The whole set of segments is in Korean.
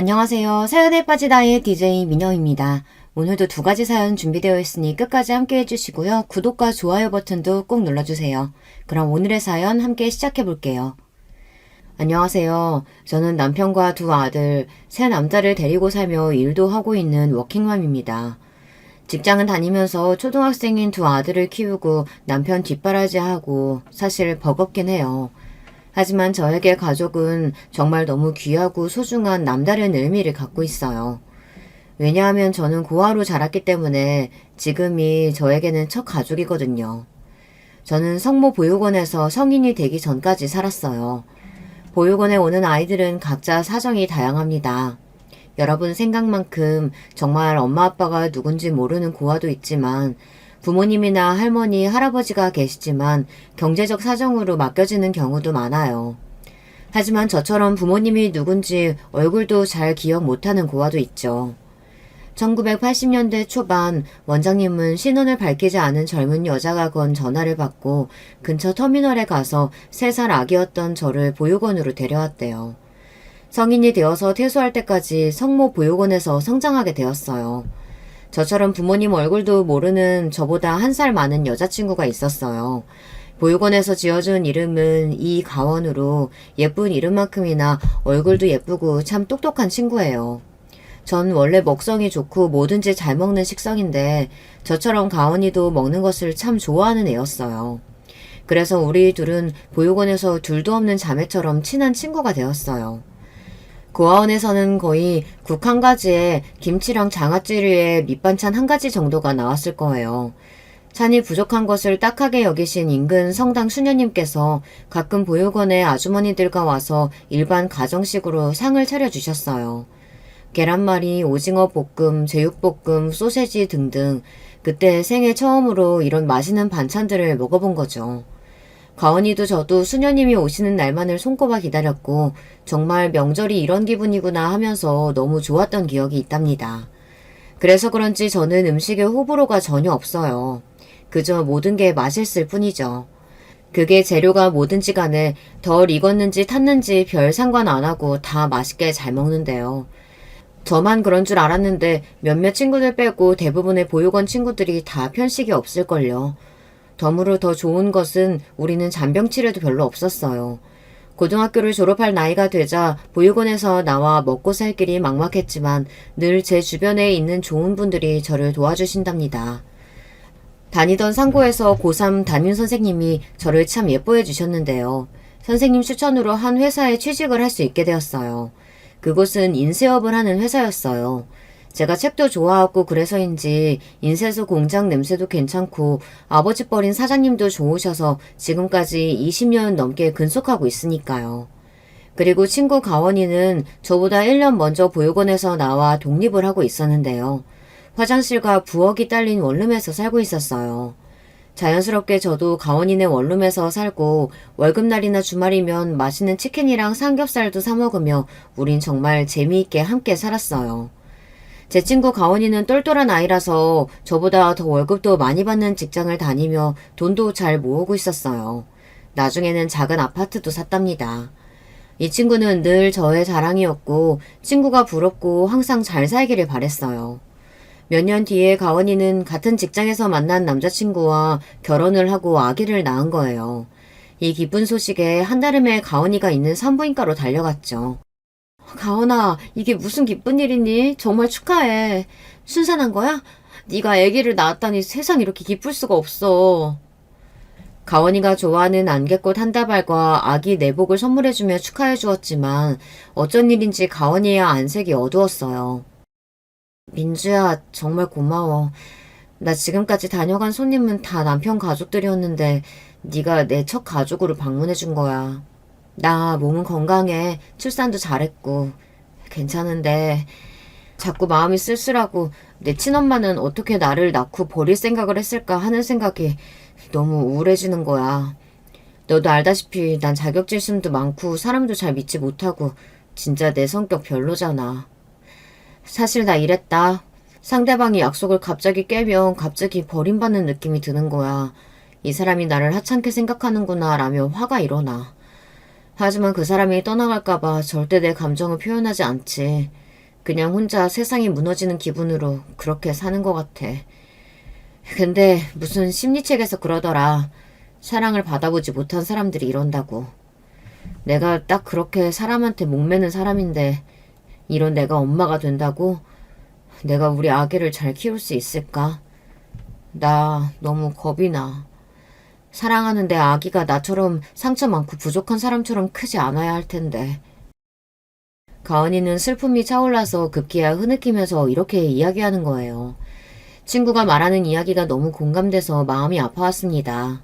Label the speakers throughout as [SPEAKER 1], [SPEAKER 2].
[SPEAKER 1] 안녕하세요. 사연에 빠지다의 DJ 민영입니다. 오늘도 두 가지 사연 준비되어 있으니 끝까지 함께 해주시고요. 구독과 좋아요 버튼도 꼭 눌러주세요. 그럼 오늘의 사연 함께 시작해 볼게요. 안녕하세요. 저는 남편과 두 아들, 세 남자를 데리고 살며 일도 하고 있는 워킹맘입니다. 직장은 다니면서 초등학생인 두 아들을 키우고 남편 뒷바라지하고 사실 버겁긴 해요. 하지만 저에게 가족은 정말 너무 귀하고 소중한 남다른 의미를 갖고 있어요. 왜냐하면 저는 고아로 자랐기 때문에 지금이 저에게는 첫 가족이거든요. 저는 성모 보육원에서 성인이 되기 전까지 살았어요. 보육원에 오는 아이들은 각자 사정이 다양합니다. 여러분 생각만큼 정말 엄마 아빠가 누군지 모르는 고아도 있지만 부모님이나 할머니, 할아버지가 계시지만 경제적 사정으로 맡겨지는 경우도 많아요. 하지만 저처럼 부모님이 누군지 얼굴도 잘 기억 못하는 고아도 있죠. 1980년대 초반 원장님은 신원을 밝히지 않은 젊은 여자가 건 전화를 받고 근처 터미널에 가서 3살 아기였던 저를 보육원으로 데려왔대요. 성인이 되어서 퇴소할 때까지 성모 보육원에서 성장하게 되었어요. 저처럼 부모님 얼굴도 모르는 저보다 1살 많은 여자친구가 있었어요. 보육원에서 지어준 이름은 이가원으로 예쁜 이름만큼이나 얼굴도 예쁘고 참 똑똑한 친구예요. 전 원래 먹성이 좋고 뭐든지 잘 먹는 식성인데 저처럼 가원이도 먹는 것을 참 좋아하는 애였어요. 그래서 우리 둘은 보육원에서 둘도 없는 자매처럼 친한 친구가 되었어요. 고아원에서는 거의 국 한 가지에 김치랑 장아찌류에 밑반찬 한 가지 정도가 나왔을 거예요. 찬이 부족한 것을 딱하게 여기신 인근 성당 수녀님께서 가끔 보육원에 아주머니들과 와서 일반 가정식으로 상을 차려주셨어요. 계란말이, 오징어 볶음, 제육볶음, 소세지 등등 그때 생애 처음으로 이런 맛있는 반찬들을 먹어본 거죠. 가은이도 저도 수녀님이 오시는 날만을 손꼽아 기다렸고 정말 명절이 이런 기분이구나 하면서 너무 좋았던 기억이 있답니다. 그래서 그런지 저는 음식에 호불호가 전혀 없어요. 그저 모든 게 맛있을 뿐이죠. 그게 재료가 뭐든지 간에 덜 익었는지 탔는지 별 상관 안 하고 다 맛있게 잘 먹는데요. 저만 그런 줄 알았는데 몇몇 친구들 빼고 대부분의 보육원 친구들이 다 편식이 없을걸요. 덤으로 더 좋은 것은 우리는 잔병치레도 별로 없었어요. 고등학교를 졸업할 나이가 되자 보육원에서 나와 먹고 살 길이 막막했지만 늘 제 주변에 있는 좋은 분들이 저를 도와주신답니다. 다니던 상고에서 고3 담임 선생님이 저를 참 예뻐해 주셨는데요. 선생님 추천으로 한 회사에 취직을 할 수 있게 되었어요. 그곳은 인쇄업을 하는 회사였어요. 제가 책도 좋아하고 그래서인지 인쇄소 공장 냄새도 괜찮고 아버지 뻘인 사장님도 좋으셔서 지금까지 20년 넘게 근속하고 있으니까요. 그리고 친구 가원이는 저보다 1년 먼저 보육원에서 나와 독립을 하고 있었는데요. 화장실과 부엌이 딸린 원룸에서 살고 있었어요. 자연스럽게 저도 가원이네 원룸에서 살고 월급날이나 주말이면 맛있는 치킨이랑 삼겹살도 사 먹으며 우린 정말 재미있게 함께 살았어요. 제 친구 가원이는 똘똘한 아이라서 저보다 더 월급도 많이 받는 직장을 다니며 돈도 잘 모으고 있었어요. 나중에는 작은 아파트도 샀답니다. 이 친구는 늘 저의 자랑이었고 친구가 부럽고 항상 잘 살기를 바랬어요. 몇 년 뒤에 가원이는 같은 직장에서 만난 남자친구와 결혼을 하고 아기를 낳은 거예요. 이 기쁜 소식에 한달음에 가원이가 있는 산부인과로 달려갔죠. 가원아, 이게 무슨 기쁜 일이니? 정말 축하해. 순산한 거야? 네가 아기를 낳았다니 세상 이렇게 기쁠 수가 없어. 가원이가 좋아하는 안개꽃 한 다발과 아기 내복을 선물해주며 축하해 주었지만 어쩐 일인지 가원이의 안색이 어두웠어요. 민주야, 정말 고마워. 나 지금까지 다녀간 손님은 다 남편 가족들이었는데 네가 내 첫 가족으로 방문해 준 거야. 나 몸은 건강해. 출산도 잘했고. 괜찮은데 자꾸 마음이 쓸쓸하고 내 친엄마는 어떻게 나를 낳고 버릴 생각을 했을까 하는 생각이 너무 우울해지는 거야. 너도 알다시피 난 자격지심도 많고 사람도 잘 믿지 못하고 진짜 내 성격 별로잖아. 사실 나 이랬다. 상대방이 약속을 갑자기 깨면 갑자기 버림받는 느낌이 드는 거야. 이 사람이 나를 하찮게 생각하는구나 라며 화가 일어나. 하지만 그 사람이 떠나갈까봐 절대 내 감정을 표현하지 않지. 그냥 혼자 세상이 무너지는 기분으로 그렇게 사는 것 같아. 근데 무슨 심리책에서 그러더라. 사랑을 받아보지 못한 사람들이 이런다고. 내가 딱 그렇게 사람한테 목매는 사람인데 이런 내가 엄마가 된다고? 내가 우리 아기를 잘 키울 수 있을까? 나 너무 겁이 나. 사랑하는데 아기가 나처럼 상처 많고 부족한 사람처럼 크지 않아야 할 텐데. 가은이는 슬픔이 차올라서 급기야 흐느끼면서 이렇게 이야기하는 거예요. 친구가 말하는 이야기가 너무 공감돼서 마음이 아파왔습니다.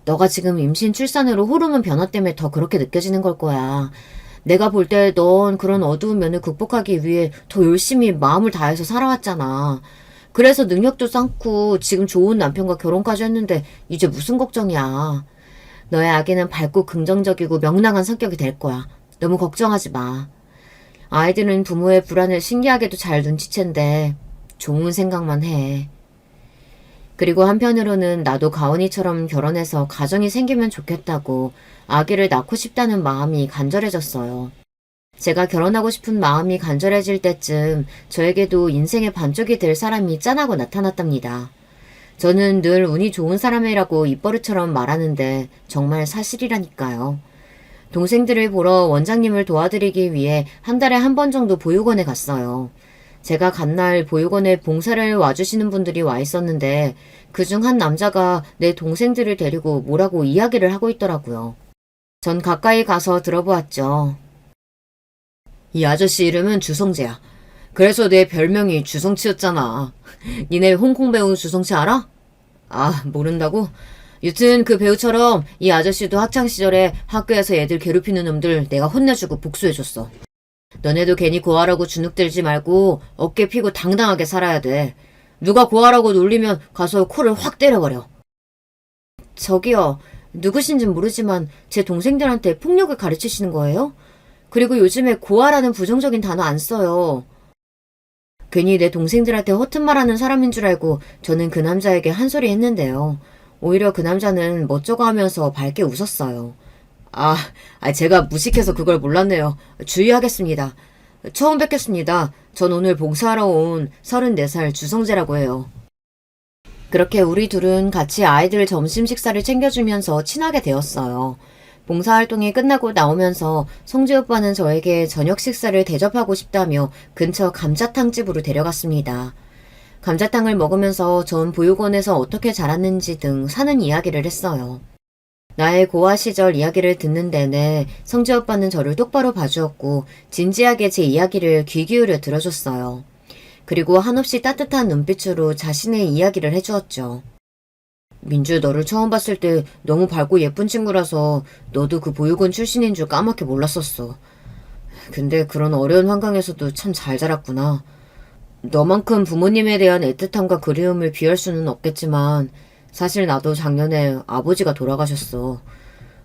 [SPEAKER 1] 너가 지금 임신 출산으로 호르몬 변화 때문에 더 그렇게 느껴지는 걸 거야. 내가 볼 때 넌 그런 어두운 면을 극복하기 위해 더 열심히 마음을 다해서 살아왔잖아. 그래서 능력도 쌓고 지금 좋은 남편과 결혼까지 했는데 이제 무슨 걱정이야. 너의 아기는 밝고 긍정적이고 명랑한 성격이 될 거야. 너무 걱정하지 마. 아이들은 부모의 불안을 신기하게도 잘 눈치챈대. 좋은 생각만 해. 그리고 한편으로는 나도 가은이처럼 결혼해서 가정이 생기면 좋겠다고 아기를 낳고 싶다는 마음이 간절해졌어요. 제가 결혼하고 싶은 마음이 간절해질 때쯤 저에게도 인생의 반쪽이 될 사람이 짠하고 나타났답니다. 저는 늘 운이 좋은 사람이라고 입버릇처럼 말하는데 정말 사실이라니까요. 동생들을 보러 원장님을 도와드리기 위해 한 달에 한 번 정도 보육원에 갔어요. 제가 간 날 보육원에 봉사를 와주시는 분들이 와 있었는데 그중 한 남자가 내 동생들을 데리고 뭐라고 이야기를 하고 있더라고요. 전 가까이 가서 들어보았죠. 이 아저씨 이름은 주성재야. 그래서 내 별명이 주성치였잖아. 니네 홍콩 배우 주성치 알아? 아, 모른다고? 여튼 그 배우처럼 이 아저씨도 학창시절에 학교에서 애들 괴롭히는 놈들 내가 혼내주고 복수해줬어. 너네도 괜히 고아라고 주눅들지 말고 어깨 피고 당당하게 살아야 돼. 누가 고아라고 놀리면 가서 코를 확 때려버려. 저기요, 누구신진 모르지만 제 동생들한테 폭력을 가르치시는 거예요? 그리고 요즘에 고아라는 부정적인 단어 안 써요. 괜히 내 동생들한테 허튼 말하는 사람인 줄 알고 저는 그 남자에게 한 소리 했는데요. 오히려 그 남자는 멋쩍어 하면서 밝게 웃었어요. 제가 무식해서 그걸 몰랐네요. 주의하겠습니다. 처음 뵙겠습니다. 전 오늘 봉사하러 온 34살 주성재라고 해요. 그렇게 우리 둘은 같이 아이들 점심 식사를 챙겨주면서 친하게 되었어요. 봉사활동이 끝나고 나오면서 성재 오빠는 저에게 저녁 식사를 대접하고 싶다며 근처 감자탕집으로 데려갔습니다. 감자탕을 먹으면서 전 보육원에서 어떻게 자랐는지 등 사는 이야기를 했어요. 나의 고아 시절 이야기를 듣는 내내 성재 오빠는 저를 똑바로 봐주었고 진지하게 제 이야기를 귀 기울여 들어줬어요. 그리고 한없이 따뜻한 눈빛으로 자신의 이야기를 해주었죠. 민주, 너를 처음 봤을 때 너무 밝고 예쁜 친구라서 너도 그 보육원 출신인 줄 까맣게 몰랐었어. 근데 그런 어려운 환경에서도 참 잘 자랐구나. 너만큼 부모님에 대한 애틋함과 그리움을 비할 수는 없겠지만 사실 나도 작년에 아버지가 돌아가셨어.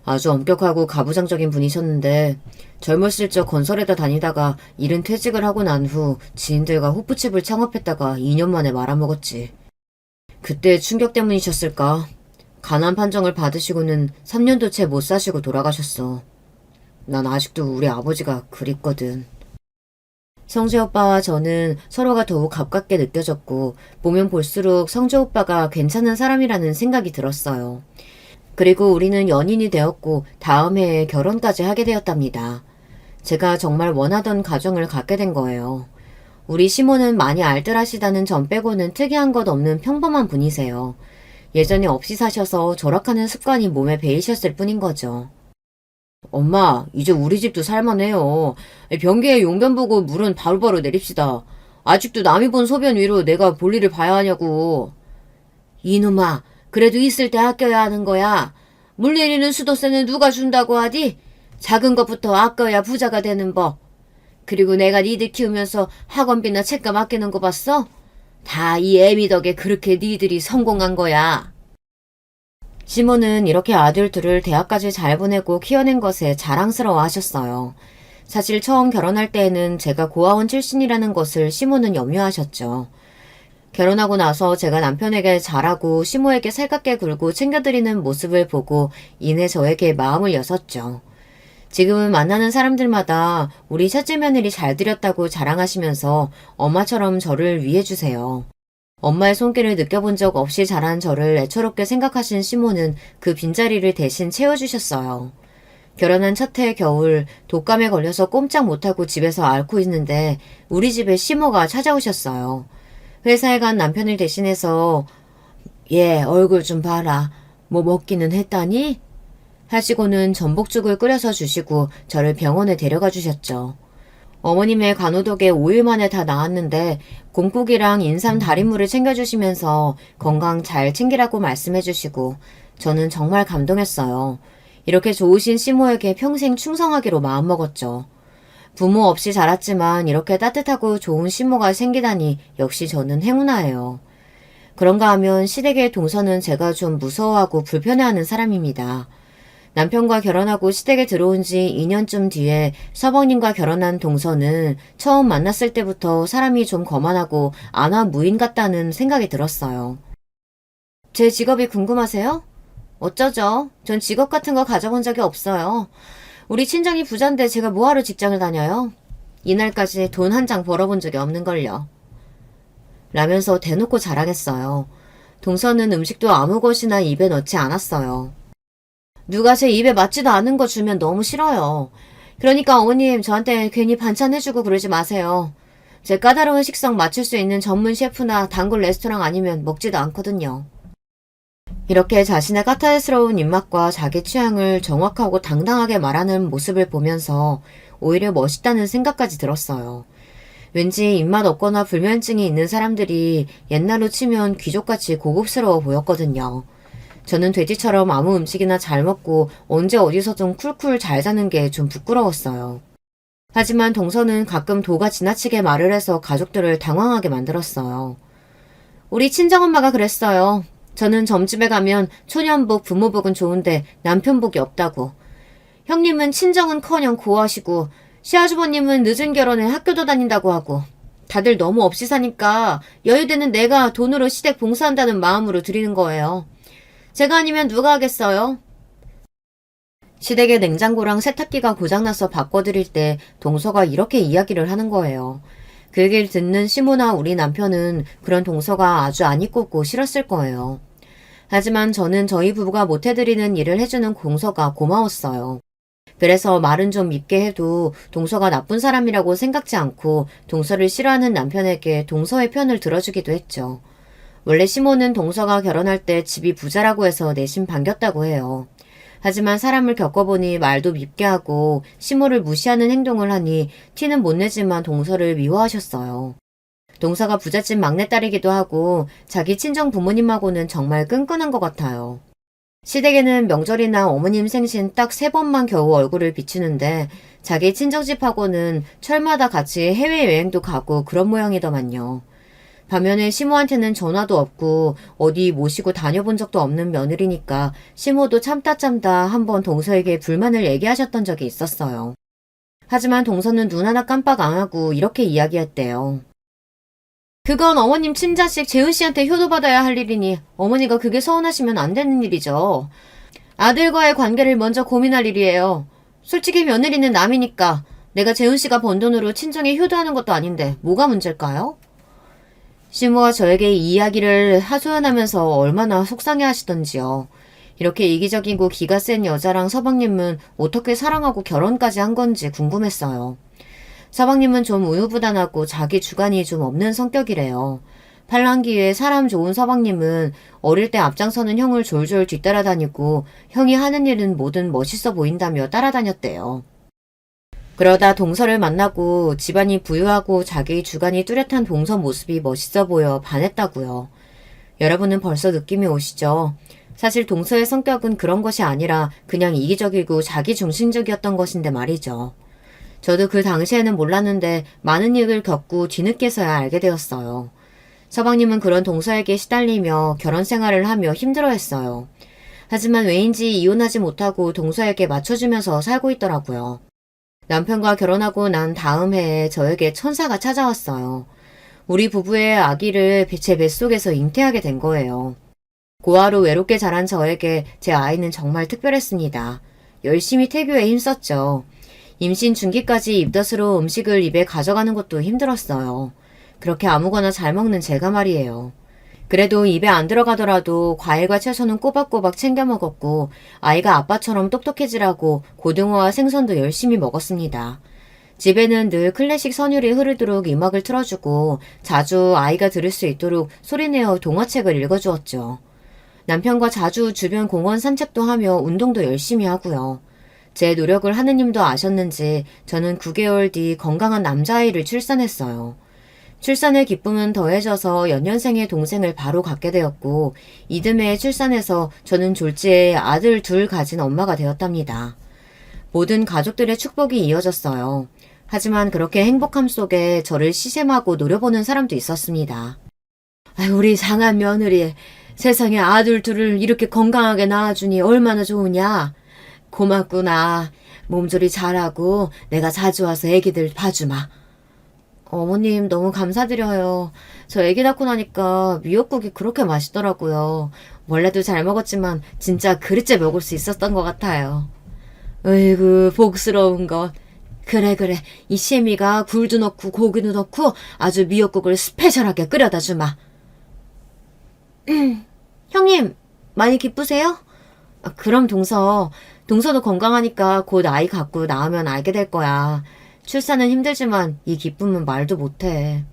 [SPEAKER 1] 아주 엄격하고 가부장적인 분이셨는데 젊었을 적 건설에다 다니다가 일은 퇴직을 하고 난 후 지인들과 호프집을 창업했다가 2년 만에 말아먹었지. 그때 충격 때문이셨을까? 가난 판정을 받으시고는 3년도 채 못 사시고 돌아가셨어. 난 아직도 우리 아버지가 그립거든. 성재 오빠와 저는 서로가 더욱 가깝게 느껴졌고 보면 볼수록 성재 오빠가 괜찮은 사람이라는 생각이 들었어요. 그리고 우리는 연인이 되었고 다음 해에 결혼까지 하게 되었답니다. 제가 정말 원하던 가정을 갖게 된 거예요. 우리 시모는 많이 알뜰하시다는 점 빼고는 특이한 것 없는 평범한 분이세요. 예전에 없이 사셔서 절약하는 습관이 몸에 배이셨을 뿐인 거죠. 엄마, 이제 우리 집도 살만해요. 변기에 용변 보고 물은 바로바로 내립시다. 아직도 남이 본 소변 위로 내가 볼일을 봐야 하냐고. 이놈아, 그래도 있을 때 아껴야 하는 거야. 물 내리는 수도세는 누가 준다고 하디? 작은 것부터 아껴야 부자가 되는 법. 그리고 내가 니들 키우면서 학원비나 책감 아끼는 거 봤어? 다 이 애미 덕에 그렇게 니들이 성공한 거야. 시모는 이렇게 아들 둘을 대학까지 잘 보내고 키워낸 것에 자랑스러워 하셨어요. 사실 처음 결혼할 때에는 제가 고아원 출신이라는 것을 시모는 염려하셨죠. 결혼하고 나서 제가 남편에게 잘하고 시모에게 살갑게 굴고 챙겨드리는 모습을 보고 이내 저에게 마음을 여섰죠. 지금은 만나는 사람들마다 우리 첫째 며느리 잘 들였다고 자랑하시면서 엄마처럼 저를 위해주세요. 엄마의 손길을 느껴본 적 없이 자란 저를 애처롭게 생각하신 시모는 그 빈자리를 대신 채워주셨어요. 결혼한 첫 해 겨울 독감에 걸려서 꼼짝 못하고 집에서 앓고 있는데 우리 집에 시모가 찾아오셨어요. 회사에 간 남편을 대신해서 얘 얼굴 좀 봐라. 뭐 먹기는 했다니? 하시고는 전복죽을 끓여서 주시고 저를 병원에 데려가 주셨죠. 어머님의 간호덕에 5일 만에 다 나았는데 곰국이랑 인삼 다리물을 챙겨주시면서 건강 잘 챙기라고 말씀해주시고 저는 정말 감동했어요. 이렇게 좋으신 시모에게 평생 충성하기로 마음먹었죠. 부모 없이 자랐지만 이렇게 따뜻하고 좋은 시모가 생기다니 역시 저는 행운아예요. 그런가 하면 시댁의 동서는 제가 좀 무서워하고 불편해하는 사람입니다. 남편과 결혼하고 시댁에 들어온 지 2년쯤 뒤에 서방님과 결혼한 동서는 처음 만났을 때부터 사람이 좀 거만하고 안하무인 같다는 생각이 들었어요. 제 직업이 궁금하세요? 어쩌죠? 전 직업 같은 거 가져본 적이 없어요. 우리 친정이 부자인데 제가 뭐하러 직장을 다녀요? 이날까지 돈 한 장 벌어본 적이 없는걸요. 라면서 대놓고 자랑했어요. 동서는 음식도 아무 것이나 입에 넣지 않았어요. 누가 제 입에 맞지도 않은 거 주면 너무 싫어요. 그러니까 어머님 저한테 괜히 반찬 해주고 그러지 마세요. 제 까다로운 식성 맞출 수 있는 전문 셰프나 단골 레스토랑 아니면 먹지도 않거든요. 이렇게 자신의 까탈스러운 입맛과 자기 취향을 정확하고 당당하게 말하는 모습을 보면서 오히려 멋있다는 생각까지 들었어요. 왠지 입맛 없거나 불면증이 있는 사람들이 옛날로 치면 귀족같이 고급스러워 보였거든요. 저는 돼지처럼 아무 음식이나 잘 먹고 언제 어디서 좀 쿨쿨 잘 사는 게 좀 부끄러웠어요. 하지만 동서는 가끔 도가 지나치게 말을 해서 가족들을 당황하게 만들었어요. 우리 친정엄마가 그랬어요. 저는 점집에 가면 초년복, 부모복은 좋은데 남편복이 없다고. 형님은 친정은커녕 고하시고 시아주버님은 늦은 결혼에 학교도 다닌다고 하고 다들 너무 없이 사니까 여유되는 내가 돈으로 시댁 봉사한다는 마음으로 드리는 거예요. 제가 아니면 누가 하겠어요? 시댁의 냉장고랑 세탁기가 고장나서 바꿔드릴 때 동서가 이렇게 이야기를 하는 거예요. 그 얘기를 듣는 시모나 우리 남편은 그런 동서가 아주 안 이뻤고 싫었을 거예요. 하지만 저는 저희 부부가 못해드리는 일을 해주는 동서가 고마웠어요. 그래서 말은 좀 밉게 해도 동서가 나쁜 사람이라고 생각지 않고 동서를 싫어하는 남편에게 동서의 편을 들어주기도 했죠. 원래 시모는 동서가 결혼할 때 집이 부자라고 해서 내심 반겼다고 해요. 하지만 사람을 겪어보니 말도 밉게 하고 시모를 무시하는 행동을 하니 티는 못 내지만 동서를 미워하셨어요. 동서가 부잣집 막내딸이기도 하고 자기 친정 부모님하고는 정말 끈끈한 것 같아요. 시댁에는 명절이나 어머님 생신 딱 3번만 겨우 얼굴을 비추는데 자기 친정집하고는 철마다 같이 해외여행도 가고 그런 모양이더만요. 반면에 시모한테는 전화도 없고 어디 모시고 다녀본 적도 없는 며느리니까 시모도 참다 한번 동서에게 불만을 얘기하셨던 적이 있었어요. 하지만 동서는 눈 하나 깜빡 안 하고 이렇게 이야기했대요. 그건 어머님 친자식 재은 씨한테 효도받아야 할 일이니 어머니가 그게 서운하시면 안 되는 일이죠. 아들과의 관계를 먼저 고민할 일이에요. 솔직히 며느리는 남이니까 내가 재은 씨가 번 돈으로 친정에 효도하는 것도 아닌데 뭐가 문제일까요? 시모가 저에게 이 이야기를 하소연하면서 얼마나 속상해 하시던지요. 이렇게 이기적이고 기가 센 여자랑 서방님은 어떻게 사랑하고 결혼까지 한 건지 궁금했어요. 서방님은 좀 우유부단하고 자기 주관이 좀 없는 성격이래요. 팔랑귀에 사람 좋은 서방님은 어릴 때 앞장서는 형을 졸졸 뒤따라다니고 형이 하는 일은 뭐든 멋있어 보인다며 따라다녔대요. 그러다 동서를 만나고 집안이 부유하고 자기 주관이 뚜렷한 동서 모습이 멋있어 보여 반했다고요. 여러분은 벌써 느낌이 오시죠? 사실 동서의 성격은 그런 것이 아니라 그냥 이기적이고 자기중심적이었던 것인데 말이죠. 저도 그 당시에는 몰랐는데 많은 일을 겪고 뒤늦게서야 알게 되었어요. 서방님은 그런 동서에게 시달리며 결혼 생활을 하며 힘들어했어요. 하지만 왜인지 이혼하지 못하고 동서에게 맞춰주면서 살고 있더라고요. 남편과 결혼하고 난 다음 해에 저에게 천사가 찾아왔어요. 우리 부부의 아기를 제 뱃속에서 잉태하게 된 거예요. 고아로 외롭게 자란 저에게 제 아이는 정말 특별했습니다. 열심히 태교에 힘썼죠. 임신 중기까지 입덧으로 음식을 입에 가져가는 것도 힘들었어요. 그렇게 아무거나 잘 먹는 제가 말이에요. 그래도 입에 안 들어가더라도 과일과 채소는 꼬박꼬박 챙겨 먹었고 아이가 아빠처럼 똑똑해지라고 고등어와 생선도 열심히 먹었습니다. 집에는 늘 클래식 선율이 흐르도록 음악을 틀어주고 자주 아이가 들을 수 있도록 소리내어 동화책을 읽어주었죠. 남편과 자주 주변 공원 산책도 하며 운동도 열심히 하고요. 제 노력을 하느님도 아셨는지 저는 9개월 뒤 건강한 남자아이를 출산했어요. 출산의 기쁨은 더해져서 연년생의 동생을 바로 갖게 되었고 이듬해 출산해서 저는 졸지에 아들 둘 가진 엄마가 되었답니다. 모든 가족들의 축복이 이어졌어요. 하지만 그렇게 행복함 속에 저를 시샘하고 노려보는 사람도 있었습니다. 우리 상한 며느리, 세상에 아들 둘을 이렇게 건강하게 낳아주니 얼마나 좋으냐. 고맙구나. 몸조리 잘하고 내가 자주 와서 애기들 봐주마. 어머님 너무 감사드려요. 저 애기 낳고 나니까 미역국이 그렇게 맛있더라고요. 원래도 잘 먹었지만 진짜 그릇째 먹을 수 있었던 것 같아요. 으이구 복스러운 것. 그래 이 시애미가 굴도 넣고 고기도 넣고 아주 미역국을 스페셜하게 끓여다 주마. 형님 많이 기쁘세요? 그럼 동서도 건강하니까 곧 아이 갖고 낳으면 알게 될 거야. 출산은 힘들지만 이 기쁨은 말도 못해.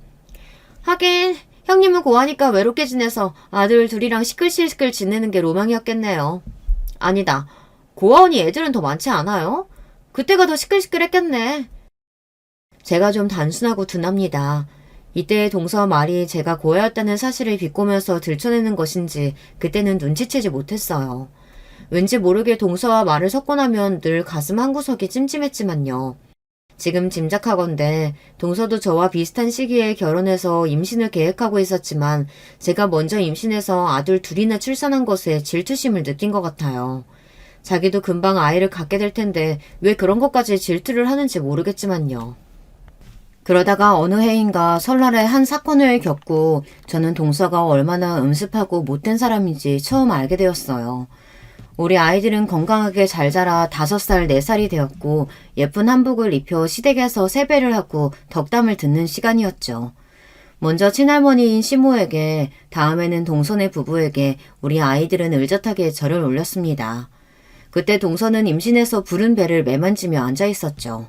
[SPEAKER 1] 하긴 형님은 고하니까 외롭게 지내서 아들 둘이랑 시끌시끌 지내는 게 로망이었겠네요. 아니다. 고아원이 애들은 더 많지 않아요? 그때가 더 시끌시끌했겠네. 제가 좀 단순하고 둔합니다. 이때의 동서 말이 제가 고아였다는 사실을 비꼬면서 들춰내는 것인지 그때는 눈치채지 못했어요. 왠지 모르게 동서와 말을 섞고 나면 늘 가슴 한구석이 찜찜했지만요. 지금 짐작하건대 동서도 저와 비슷한 시기에 결혼해서 임신을 계획하고 있었지만 제가 먼저 임신해서 아들 둘이나 출산한 것에 질투심을 느낀 것 같아요. 자기도 금방 아이를 갖게 될 텐데 왜 그런 것까지 질투를 하는지 모르겠지만요. 그러다가 어느 해인가 설날에 한 사건을 겪고 저는 동서가 얼마나 음습하고 못된 사람인지 처음 알게 되었어요. 우리 아이들은 건강하게 잘 자라 5살, 4살이 되었고 예쁜 한복을 입혀 시댁에서 세배를 하고 덕담을 듣는 시간이었죠. 먼저 친할머니인 시모에게, 다음에는 동서네 부부에게 우리 아이들은 의젓하게 절을 올렸습니다. 그때 동서는 임신해서 부른 배를 매만지며 앉아있었죠.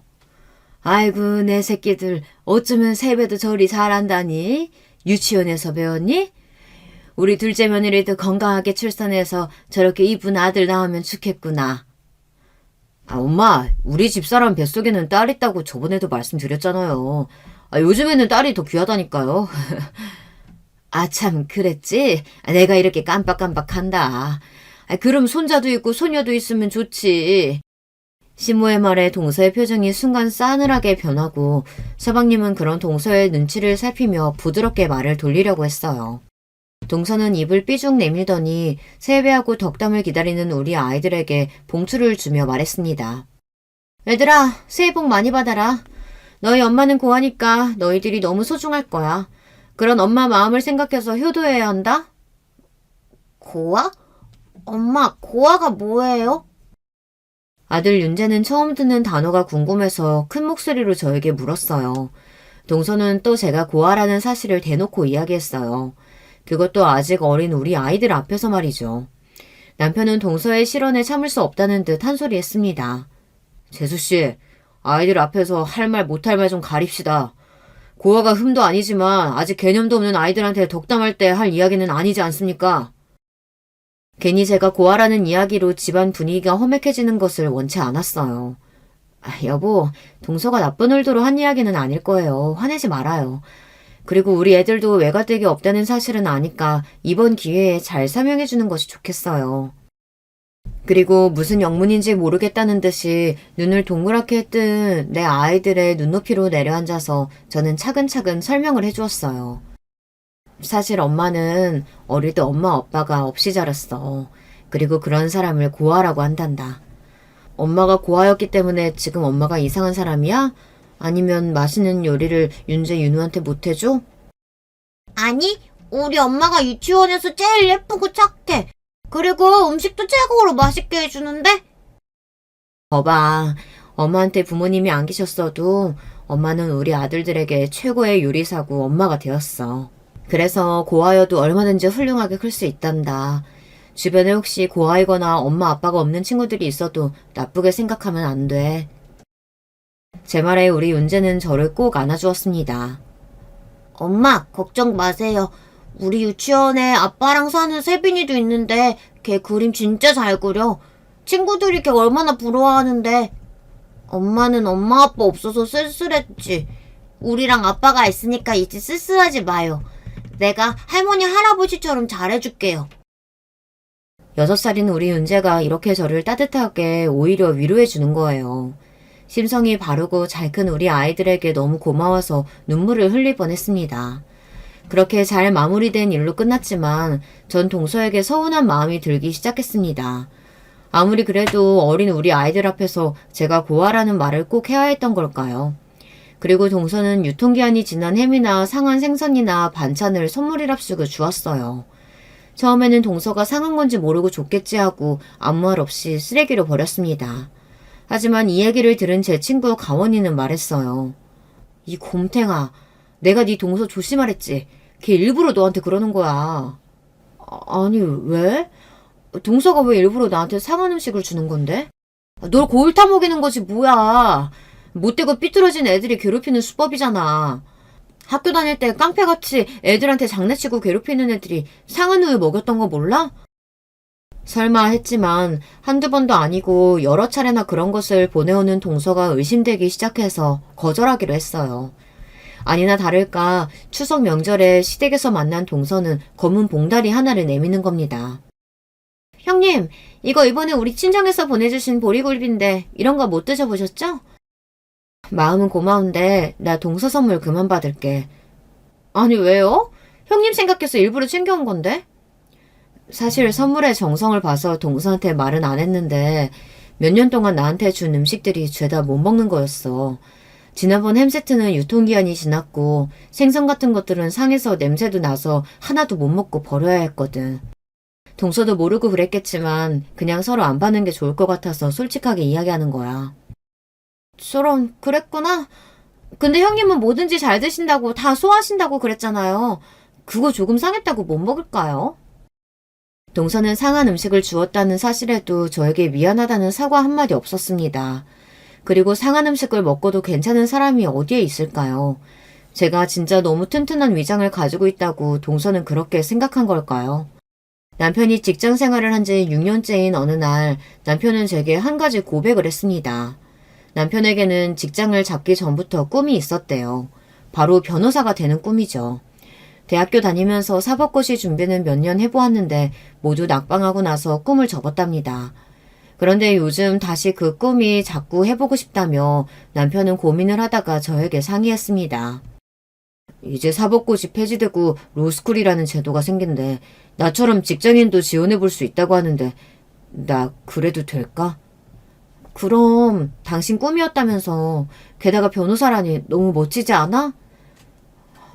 [SPEAKER 1] 아이고 내 새끼들 어쩌면 세배도 저리 잘한다니? 유치원에서 배웠니? 우리 둘째 며느리도 건강하게 출산해서 저렇게 이쁜 아들 낳으면 좋겠구나. 엄마, 우리 집사람 뱃속에는 딸 있다고 저번에도 말씀드렸잖아요. 요즘에는 딸이 더 귀하다니까요. 참 그랬지? 내가 이렇게 깜빡깜빡한다. 그럼 손자도 있고 소녀도 있으면 좋지. 시모의 말에 동서의 표정이 순간 싸늘하게 변하고 서방님은 그런 동서의 눈치를 살피며 부드럽게 말을 돌리려고 했어요. 동서는 입을 삐죽 내밀더니 세배하고 덕담을 기다리는 우리 아이들에게 봉투를 주며 말했습니다. 얘들아, 새해 복 많이 받아라. 너희 엄마는 고하니까 너희들이 너무 소중할 거야. 그런 엄마 마음을 생각해서 효도해야 한다. 고아? 엄마, 고아가 뭐예요? 아들 윤재는 처음 듣는 단어가 궁금해서 큰 목소리로 저에게 물었어요. 동서는 또 제가 고아라는 사실을 대놓고 이야기했어요. 그것도 아직 어린 우리 아이들 앞에서 말이죠. 남편은 동서의 실언에 참을 수 없다는 듯 한 소리 했습니다. 재수씨, 아이들 앞에서 할 말 못할 말 좀 가립시다. 고아가 흠도 아니지만 아직 개념도 없는 아이들한테 덕담할 때 할 이야기는 아니지 않습니까? 괜히 제가 고아라는 이야기로 집안 분위기가 험악해지는 것을 원치 않았어요. 여보, 동서가 나쁜 의도로 한 이야기는 아닐 거예요. 화내지 말아요. 그리고 우리 애들도 외가댁이 없다는 사실은 아니까 이번 기회에 잘 설명해주는 것이 좋겠어요. 그리고 무슨 영문인지 모르겠다는 듯이 눈을 동그랗게 뜬 내 아이들의 눈높이로 내려앉아서 저는 차근차근 설명을 해주었어요. 사실 엄마는 어릴 때 엄마 아빠가 없이 자랐어. 그리고 그런 사람을 고아라고 한단다. 엄마가 고아였기 때문에 지금 엄마가 이상한 사람이야? 아니면 맛있는 요리를 윤재 윤우한테 못해줘?
[SPEAKER 2] 아니, 우리 엄마가 유치원에서 제일 예쁘고 착해. 그리고 음식도 최고로 맛있게 해주는데?
[SPEAKER 1] 거봐, 엄마한테 부모님이 안 계셨어도 엄마는 우리 아들들에게 최고의 요리사고 엄마가 되었어. 그래서 고아여도 얼마든지 훌륭하게 클 수 있단다. 주변에 혹시 고아이거나 엄마 아빠가 없는 친구들이 있어도 나쁘게 생각하면 안 돼. 제 말에 우리 윤재는 저를 꼭 안아주었습니다.
[SPEAKER 2] 엄마, 걱정 마세요. 우리 유치원에 아빠랑 사는 세빈이도 있는데 걔 그림 진짜 잘 그려. 친구들이 걔 얼마나 부러워하는데. 엄마는 엄마 아빠 없어서 쓸쓸했지. 우리랑 아빠가 있으니까 이제 쓸쓸하지 마요. 내가 할머니 할아버지처럼 잘해줄게요.
[SPEAKER 1] 6살인 우리 윤재가 이렇게 저를 따뜻하게 오히려 위로해 주는 거예요. 심성이 바르고 잘 큰 우리 아이들에게 너무 고마워서 눈물을 흘릴 뻔했습니다. 그렇게 잘 마무리된 일로 끝났지만 전 동서에게 서운한 마음이 들기 시작했습니다. 아무리 그래도 어린 우리 아이들 앞에서 제가 고아라는 말을 꼭 해야 했던 걸까요? 그리고 동서는 유통기한이 지난 햄이나 상한 생선이나 반찬을 선물이랍시고 주었어요. 처음에는 동서가 상한 건지 모르고 줬겠지 하고 아무 말 없이 쓰레기로 버렸습니다. 하지만 이 얘기를 들은 제 친구 가원이는 말했어요. 이 곰탱아, 내가 네 동서 조심하랬지. 걔 일부러 너한테 그러는 거야. 아니, 왜? 동서가 왜 일부러 나한테 상한 음식을 주는 건데? 널 고을 타먹이는 거지 뭐야. 못되고 삐뚤어진 애들이 괴롭히는 수법이잖아. 학교 다닐 때 깡패같이 애들한테 장난치고 괴롭히는 애들이 상한 우유 먹였던 거 몰라? 설마 했지만 한두 번도 아니고 여러 차례나 그런 것을 보내오는 동서가 의심되기 시작해서 거절하기로 했어요. 아니나 다를까 추석 명절에 시댁에서 만난 동서는 검은 봉다리 하나를 내미는 겁니다. 형님, 이거 이번에 우리 친정에서 보내주신 보리굴비인데 이런 거 못 드셔보셨죠? 마음은 고마운데 나 동서 선물 그만 받을게. 아니 왜요? 형님 생각해서 일부러 챙겨온 건데? 사실 선물의 정성을 봐서 동서한테 말은 안 했는데 몇 년 동안 나한테 준 음식들이 죄다 못 먹는 거였어. 지난번 햄 세트는 유통기한이 지났고 생선 같은 것들은 상해서 냄새도 나서 하나도 못 먹고 버려야 했거든. 동서도 모르고 그랬겠지만 그냥 서로 안 받는 게 좋을 것 같아서 솔직하게 이야기하는 거야. 저런, 그랬구나. 근데 형님은 뭐든지 잘 드신다고 다 소화하신다고 그랬잖아요. 그거 조금 상했다고 못 먹을까요? 동서는 상한 음식을 주었다는 사실에도 저에게 미안하다는 사과 한마디 없었습니다. 그리고 상한 음식을 먹고도 괜찮은 사람이 어디에 있을까요? 제가 진짜 너무 튼튼한 위장을 가지고 있다고 동서는 그렇게 생각한 걸까요? 남편이 직장 생활을 한 지 6년째인 어느 날 남편은 제게 한 가지 고백을 했습니다. 남편에게는 직장을 잡기 전부터 꿈이 있었대요. 바로 변호사가 되는 꿈이죠. 대학교 다니면서 사법고시 준비는 몇 년 해보았는데 모두 낙방하고 나서 꿈을 접었답니다. 그런데 요즘 다시 그 꿈이 자꾸 해보고 싶다며 남편은 고민을 하다가 저에게 상의했습니다. 이제 사법고시 폐지되고 로스쿨이라는 제도가 생긴대. 나처럼 직장인도 지원해볼 수 있다고 하는데 나 그래도 될까? 그럼 당신 꿈이었다면서. 게다가 변호사라니 너무 멋지지 않아?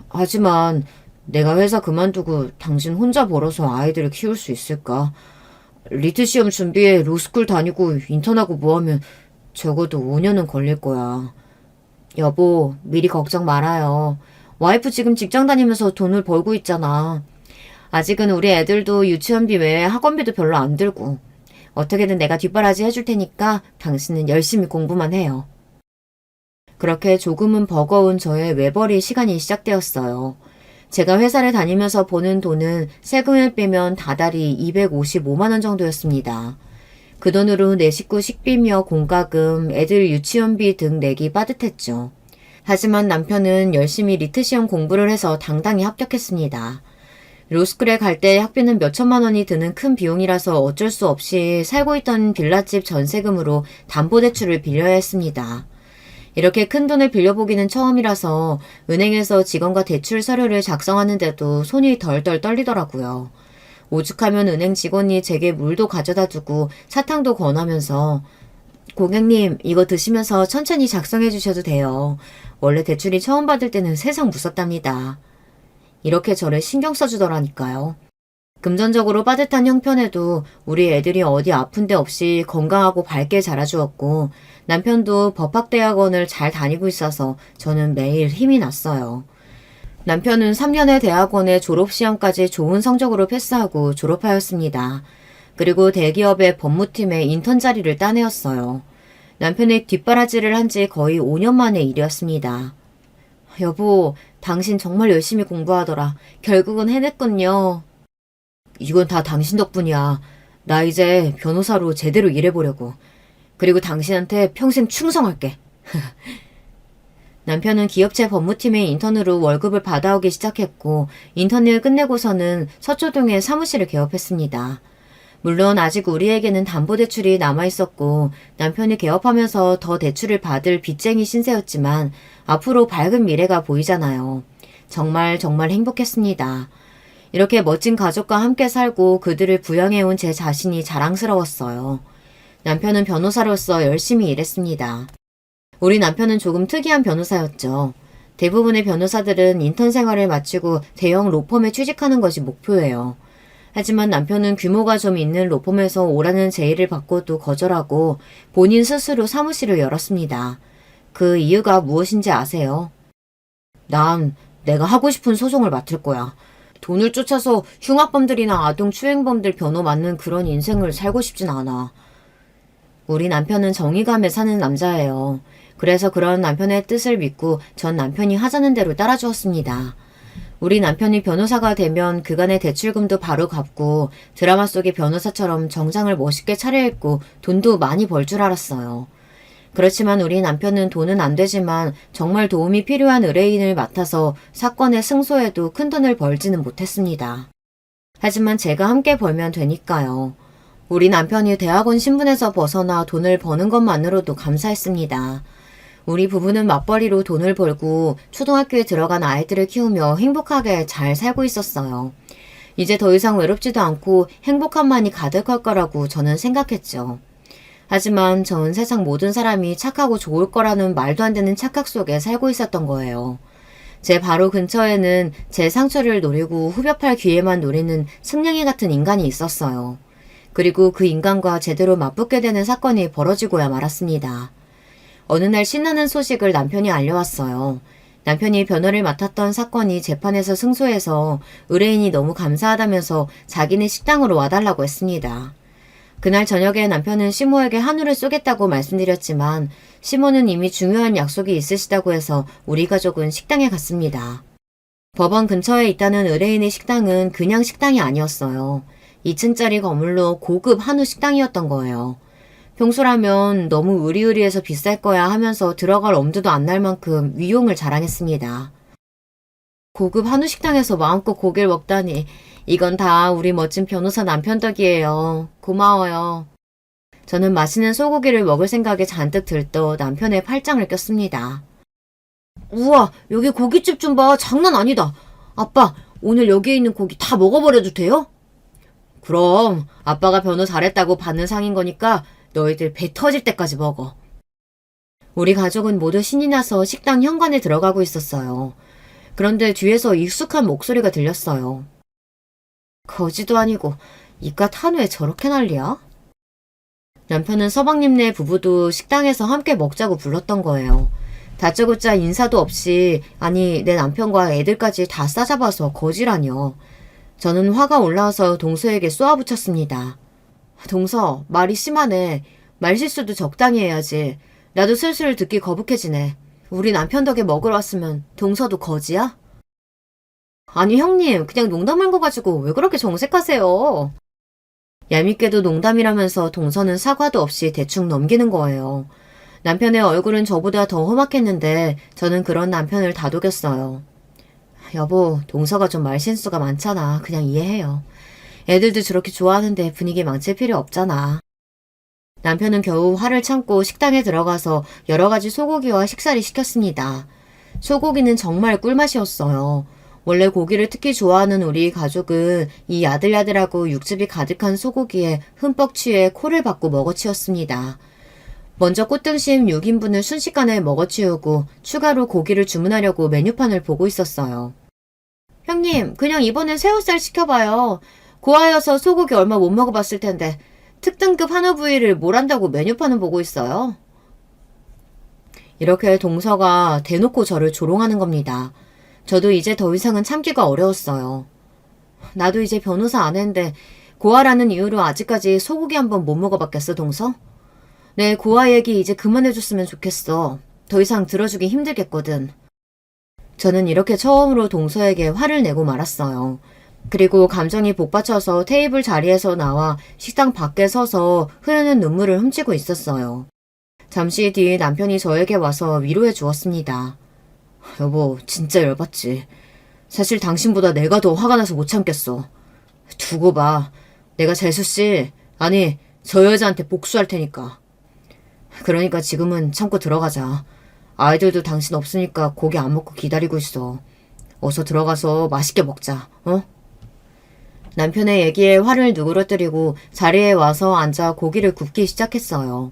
[SPEAKER 1] 하지만 내가 회사 그만두고 당신 혼자 벌어서 아이들을 키울 수 있을까? 리트 시험 준비해 로스쿨 다니고 인턴하고 뭐하면 적어도 5년은 걸릴 거야. 여보, 미리 걱정 말아요. 와이프 지금 직장 다니면서 돈을 벌고 있잖아. 아직은 우리 애들도 유치원비 외에 학원비도 별로 안 들고. 어떻게든 내가 뒷바라지 해줄 테니까 당신은 열심히 공부만 해요. 그렇게 조금은 버거운 저의 외벌이 시간이 시작되었어요. 제가 회사를 다니면서 버는 돈은 세금을 빼면 다달이 255만 원 정도였습니다. 그 돈으로 내 식구 식비며 공과금, 애들 유치원비 등 내기 빠듯했죠. 하지만 남편은 열심히 리트 시험 공부를 해서 당당히 합격했습니다. 로스쿨에 갈 때 학비는 몇 천만 원이 드는 큰 비용이라서 어쩔 수 없이 살고 있던 빌라집 전세금으로 담보대출을 빌려야 했습니다. 이렇게 큰 돈을 빌려보기는 처음이라서 은행에서 직원과 대출 서류를 작성하는데도 손이 덜덜 떨리더라고요. 오죽하면 은행 직원이 제게 물도 가져다 주고 사탕도 권하면서 고객님, 이거 드시면서 천천히 작성해 주셔도 돼요. 원래 대출이 처음 받을 때는 세상 무섭답니다. 이렇게 저를 신경 써주더라니까요. 금전적으로 빠듯한 형편에도 우리 애들이 어디 아픈 데 없이 건강하고 밝게 자라주었고 남편도 법학대학원을 잘 다니고 있어서 저는 매일 힘이 났어요. 남편은 3년의 대학원의 졸업시험까지 좋은 성적으로 패스하고 졸업하였습니다. 그리고 대기업의 법무팀에 인턴 자리를 따내었어요. 남편의 뒷바라지를 한 지 거의 5년 만의 일이었습니다. 여보, 당신 정말 열심히 공부하더라. 결국은 해냈군요. 이건 다 당신 덕분이야. 나 이제 변호사로 제대로 일해보려고. 그리고 당신한테 평생 충성할게. 남편은 기업체 법무팀의 인턴으로 월급을 받아오기 시작했고 인턴을 끝내고서는 서초동에 사무실을 개업했습니다. 물론 아직 우리에게는 담보대출이 남아있었고 남편이 개업하면서 더 대출을 받을 빚쟁이 신세였지만 앞으로 밝은 미래가 보이잖아요. 정말 행복했습니다. 이렇게 멋진 가족과 함께 살고 그들을 부양해온 제 자신이 자랑스러웠어요. 남편은 변호사로서 열심히 일했습니다. 우리 남편은 조금 특이한 변호사였죠. 대부분의 변호사들은 인턴 생활을 마치고 대형 로펌에 취직하는 것이 목표예요. 하지만 남편은 규모가 좀 있는 로펌에서 오라는 제의를 받고도 거절하고 본인 스스로 사무실을 열었습니다. 그 이유가 무엇인지 아세요? 난 내가 하고 싶은 소송을 맡을 거야. 돈을 쫓아서 흉악범들이나 아동추행범들 변호 맡는 그런 인생을 살고 싶진 않아. 우리 남편은 정의감에 사는 남자예요. 그래서 그런 남편의 뜻을 믿고 전 남편이 하자는 대로 따라주었습니다. 우리 남편이 변호사가 되면 그간의 대출금도 바로 갚고 드라마 속의 변호사처럼 정장을 멋있게 차려입고 돈도 많이 벌 줄 알았어요. 그렇지만 우리 남편은 돈은 안 되지만 정말 도움이 필요한 의뢰인을 맡아서 사건의 승소에도 큰 돈을 벌지는 못했습니다. 하지만 제가 함께 벌면 되니까요. 우리 남편이 대학원 신분에서 벗어나 돈을 버는 것만으로도 감사했습니다. 우리 부부는 맞벌이로 돈을 벌고 초등학교에 들어간 아이들을 키우며 행복하게 잘 살고 있었어요. 이제 더 이상 외롭지도 않고 행복함만이 가득할 거라고 저는 생각했죠. 하지만 전 세상 모든 사람이 착하고 좋을 거라는 말도 안 되는 착각 속에 살고 있었던 거예요. 제 바로 근처에는 제 상처를 노리고 후벼팔 기회만 노리는 승냥이 같은 인간이 있었어요. 그리고 그 인간과 제대로 맞붙게 되는 사건이 벌어지고야 말았습니다. 어느 날 신나는 소식을 남편이 알려왔어요. 남편이 변호를 맡았던 사건이 재판에서 승소해서 의뢰인이 너무 감사하다면서 자기네 식당으로 와달라고 했습니다. 그날 저녁에 남편은 시모에게 한우를 쏘겠다고 말씀드렸지만 시모는 이미 중요한 약속이 있으시다고 해서 우리 가족은 식당에 갔습니다. 법원 근처에 있다는 의뢰인의 식당은 그냥 식당이 아니었어요. 2층짜리 건물로 고급 한우 식당이었던 거예요. 평소라면 너무 으리으리해서 비쌀 거야 하면서 들어갈 엄두도 안 날 만큼 위용을 자랑했습니다. 고급 한우 식당에서 마음껏 고기를 먹다니 이건 다 우리 멋진 변호사 남편 덕이에요. 고마워요. 저는 맛있는 소고기를 먹을 생각에 잔뜩 들떠 남편의 팔짱을 꼈습니다. 우와, 여기 고깃집 좀 봐. 장난 아니다. 아빠, 오늘 여기에 있는 고기 다 먹어버려도 돼요? 그럼 아빠가 변호 잘했다고 받는 상인 거니까 너희들 배 터질 때까지 먹어. 우리 가족은 모두 신이 나서 식당 현관에 들어가고 있었어요. 그런데 뒤에서 익숙한 목소리가 들렸어요. 거지도 아니고 이깟 한우에 저렇게 난리야? 남편은 서방님네 부부도 식당에서 함께 먹자고 불렀던 거예요. 다짜고짜 인사도 없이 아니 내 남편과 애들까지 다 싸잡아서 거지라뇨. 저는 화가 올라와서 동서에게 쏘아붙였습니다. 동서, 말이 심하네. 말실수도 적당히 해야지. 나도 슬슬 듣기 거북해지네. 우리 남편 덕에 먹으러 왔으면 동서도 거지야? 아니 형님, 그냥 농담한 거 가지고 왜 그렇게 정색하세요? 얄밉게도 농담이라면서 동서는 사과도 없이 대충 넘기는 거예요. 남편의 얼굴은 저보다 더 험악했는데 저는 그런 남편을 다독였어요. 여보, 동서가 좀 말실수가 많잖아. 그냥 이해해요. 애들도 저렇게 좋아하는데 분위기 망칠 필요 없잖아. 남편은 겨우 화를 참고 식당에 들어가서 여러 가지 소고기와 식사를 시켰습니다. 소고기는 정말 꿀맛이었어요. 원래 고기를 특히 좋아하는 우리 가족은 이 야들야들하고 육즙이 가득한 소고기에 흠뻑 취해 코를 박고 먹어치웠습니다. 먼저 꽃등심 6인분을 순식간에 먹어치우고 추가로 고기를 주문하려고 메뉴판을 보고 있었어요. 형님, 그냥 이번엔 새우살 시켜봐요. 고아여서 소고기 얼마 못 먹어봤을 텐데 특등급 한우 부위를 뭘 한다고 메뉴판을 보고 있어요. 이렇게 동서가 대놓고 저를 조롱하는 겁니다. 저도 이제 더 이상은 참기가 어려웠어요. 나도 이제 변호사 안 했는데 고아라는 이유로 아직까지 소고기 한 번 못 먹어봤겠어, 동서? 내 고아 얘기 이제 그만해줬으면 좋겠어. 더 이상 들어주기 힘들겠거든. 저는 이렇게 처음으로 동서에게 화를 내고 말았어요. 그리고 감정이 복받쳐서 테이블 자리에서 나와 식당 밖에 서서 흐르는 눈물을 훔치고 있었어요. 잠시 뒤 남편이 저에게 와서 위로해 주었습니다. 여보, 진짜 열받지. 사실 당신보다 내가 더 화가 나서 못 참겠어. 두고 봐. 내가 재수씨, 아니, 저 여자한테 복수할 테니까. 그러니까 지금은 참고 들어가자. 아이들도 당신 없으니까 고기 안 먹고 기다리고 있어. 어서 들어가서 맛있게 먹자, 어? 남편의 얘기에 화를 누그러뜨리고 자리에 와서 앉아 고기를 굽기 시작했어요.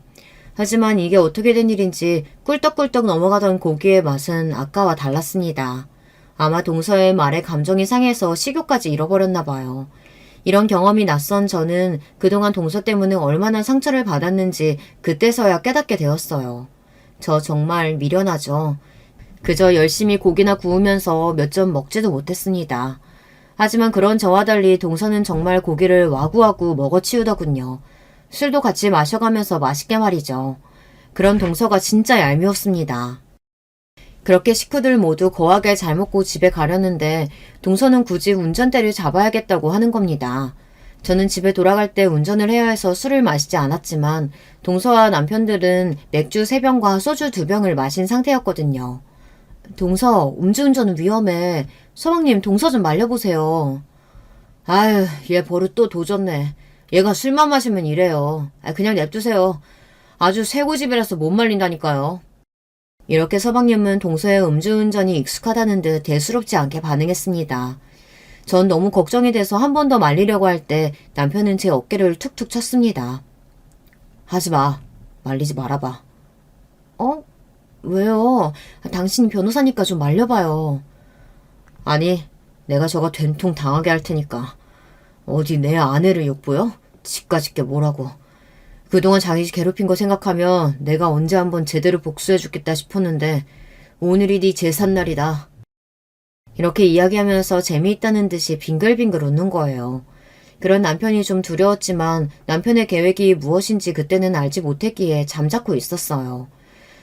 [SPEAKER 1] 하지만 이게 어떻게 된 일인지 꿀떡꿀떡 넘어가던 고기의 맛은 아까와 달랐습니다. 아마 동서의 말에 감정이 상해서 식욕까지 잃어버렸나 봐요. 이런 경험이 낯선 저는 그동안 동서 때문에 얼마나 상처를 받았는지 그때서야 깨닫게 되었어요. 저 정말 미련하죠. 그저 열심히 고기나 구우면서 몇 점 먹지도 못했습니다. 하지만 그런 저와 달리 동서는 정말 고기를 와구와구 먹어치우더군요. 술도 같이 마셔가면서 맛있게 말이죠. 그런 동서가 진짜 얄미웠습니다. 그렇게 식구들 모두 거하게 잘 먹고 집에 가려는데 동서는 굳이 운전대를 잡아야겠다고 하는 겁니다. 저는 집에 돌아갈 때 운전을 해야 해서 술을 마시지 않았지만 동서와 남편들은 맥주 3병과 소주 2병을 마신 상태였거든요. 동서, 음주운전은 위험해. 서방님, 동서 좀 말려보세요. 아유, 얘 버릇 또 도졌네. 얘가 술만 마시면 이래요. 그냥 냅두세요. 아주 쇠고집이라서 못 말린다니까요. 이렇게 서방님은 동서의 음주운전이 익숙하다는 듯 대수롭지 않게 반응했습니다. 전 너무 걱정이 돼서 한 번 더 말리려고 할 때 남편은 제 어깨를 툭툭 쳤습니다. 하지 마. 말리지 말아봐. 어? 왜요? 당신이 변호사니까 좀 말려봐요. 아니, 내가 저거 된통 당하게 할 테니까. 어디 내 아내를 욕보여? 지까짓게 뭐라고. 그동안 자기 괴롭힌 거 생각하면 내가 언제 한번 제대로 복수해주겠다 싶었는데 오늘이 네 제삿날이다. 이렇게 이야기하면서 재미있다는 듯이 빙글빙글 웃는 거예요. 그런 남편이 좀 두려웠지만 남편의 계획이 무엇인지 그때는 알지 못했기에 잠자코 있었어요.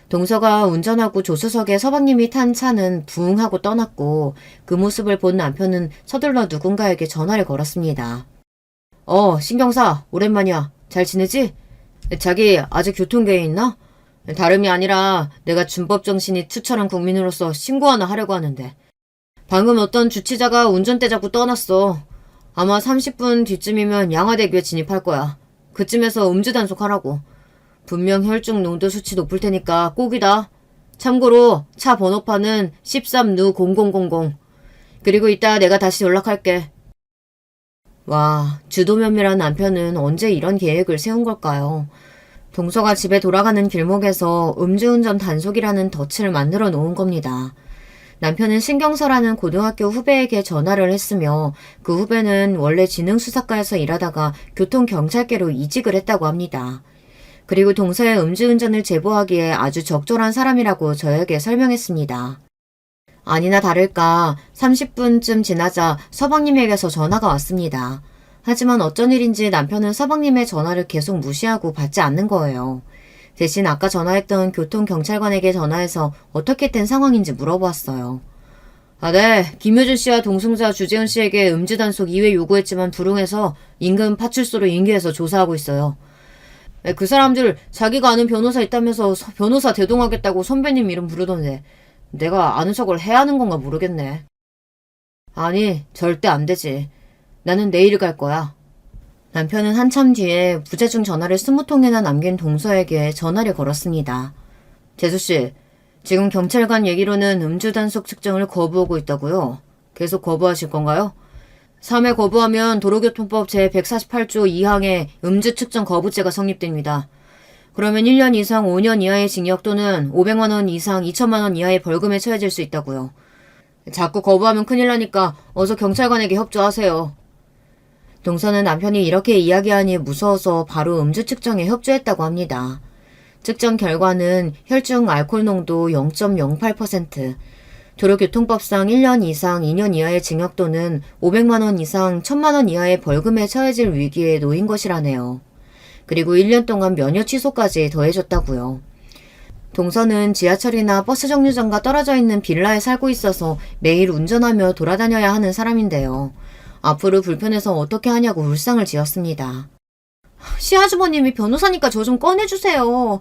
[SPEAKER 1] 동서가 운전하고 조수석에 서방님이 탄 차는 부웅 하고 떠났고 그 모습을 본 남편은 서둘러 누군가에게 전화를 걸었습니다. 신경사, 오랜만이야. 잘 지내지? 자기 아직 교통계획 있나? 다름이 아니라 내가 준법정신이 투철한 국민으로서 신고 하나 하려고 하는데 방금 어떤 주치자가 운전대 잡고 떠났어. 아마 30분 뒤쯤이면 양화대교에 진입할 거야. 그쯤에서 음주 단속하라고. 분명 혈중 농도 수치 높을 테니까 꼭이다. 참고로 차 번호판은 13누0000. 그리고 이따 내가 다시 연락할게. 와, 주도 면밀한 남편은 언제 이런 계획을 세운 걸까요? 동서가 집에 돌아가는 길목에서 음주운전 단속이라는 덫을 만들어 놓은 겁니다. 남편은 신경서라는 고등학교 후배에게 전화를 했으며 그 후배는 원래 지능수사과에서 일하다가 교통경찰계로 이직을 했다고 합니다. 그리고 동서의 음주운전을 제보하기에 아주 적절한 사람이라고 저에게 설명했습니다. 아니나 다를까 30분쯤 지나자 서방님에게서 전화가 왔습니다. 하지만 어쩐 일인지 남편은 서방님의 전화를 계속 무시하고 받지 않는 거예요. 대신 아까 전화했던 교통경찰관에게 전화해서 어떻게 된 상황인지 물어보았어요. 네. 김효준 씨와 동승자 주재훈 씨에게 음주 단속 2회 요구했지만 불응해서 인근 파출소로 인계해서 조사하고 있어요. 그 사람들 자기가 아는 변호사 있다면서 변호사 대동하겠다고 선배님 이름 부르던데 내가 아는 척을 해야 하는 건가 모르겠네. 아니, 절대 안 되지. 나는 내일 갈 거야. 남편은 한참 뒤에 부재중 전화를 20통이나 남긴 동서에게 전화를 걸었습니다. 재수씨, 지금 경찰관 얘기로는 음주 단속 측정을 거부하고 있다고요? 계속 거부하실 건가요? 3회 거부하면 도로교통법 제148조 2항에 음주 측정 거부죄가 성립됩니다. 그러면 1년 이상 5년 이하의 징역 또는 500만 원 이상 2천만 원 이하의 벌금에 처해질 수 있다고요. 자꾸 거부하면 큰일 나니까 어서 경찰관에게 협조하세요. 동서는 남편이 이렇게 이야기하니 무서워서 바로 음주 측정에 협조했다고 합니다. 측정 결과는 혈중 알코올 농도 0.08%, 도로교통법상 1년 이상 2년 이하의 징역 또는 500만 원 이상 1000만 원 이하의 벌금에 처해질 위기에 놓인 것이라네요. 그리고 1년 동안 면허 취소까지 더해줬다고요. 동서는 지하철이나 버스 정류장과 떨어져 있는 빌라에 살고 있어서 매일 운전하며 돌아다녀야 하는 사람인데요. 앞으로 불편해서 어떻게 하냐고 울상을 지었습니다. 시아주버님이 변호사니까 저 좀 꺼내주세요.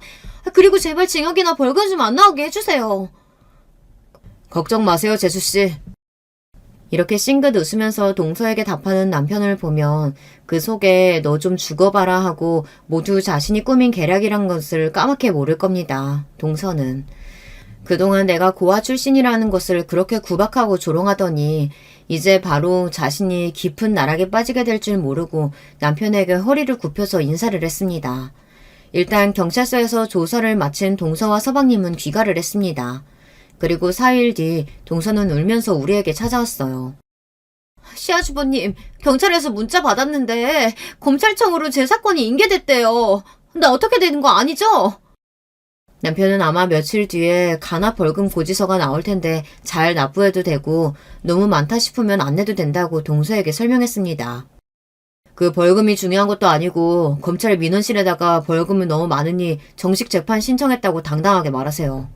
[SPEAKER 1] 그리고 제발 징역이나 벌금 좀 안 나오게 해주세요. 걱정 마세요, 재수씨. 이렇게 싱긋 웃으면서 동서에게 답하는 남편을 보면 그 속에 너 좀 죽어봐라 하고 모두 자신이 꾸민 계략이란 것을 까맣게 모를 겁니다. 동서는. 그동안 내가 고아 출신이라는 것을 그렇게 구박하고 조롱하더니 이제 바로 자신이 깊은 나락에 빠지게 될 줄 모르고 남편에게 허리를 굽혀서 인사를 했습니다. 일단 경찰서에서 조사를 마친 동서와 서방님은 귀가를 했습니다. 그리고 4일 뒤 동서는 울면서 우리에게 찾아왔어요. 시아주버님, 경찰에서 문자 받았는데 검찰청으로 제 사건이 인계됐대요. 나 어떻게 되는 거 아니죠? 남편은 아마 며칠 뒤에 간화 벌금 고지서가 나올 텐데 잘 납부해도 되고 너무 많다 싶으면 안 내도 된다고 동서에게 설명했습니다. 그 벌금이 중요한 것도 아니고 검찰 민원실에다가 벌금은 너무 많으니 정식 재판 신청했다고 당당하게 말하세요.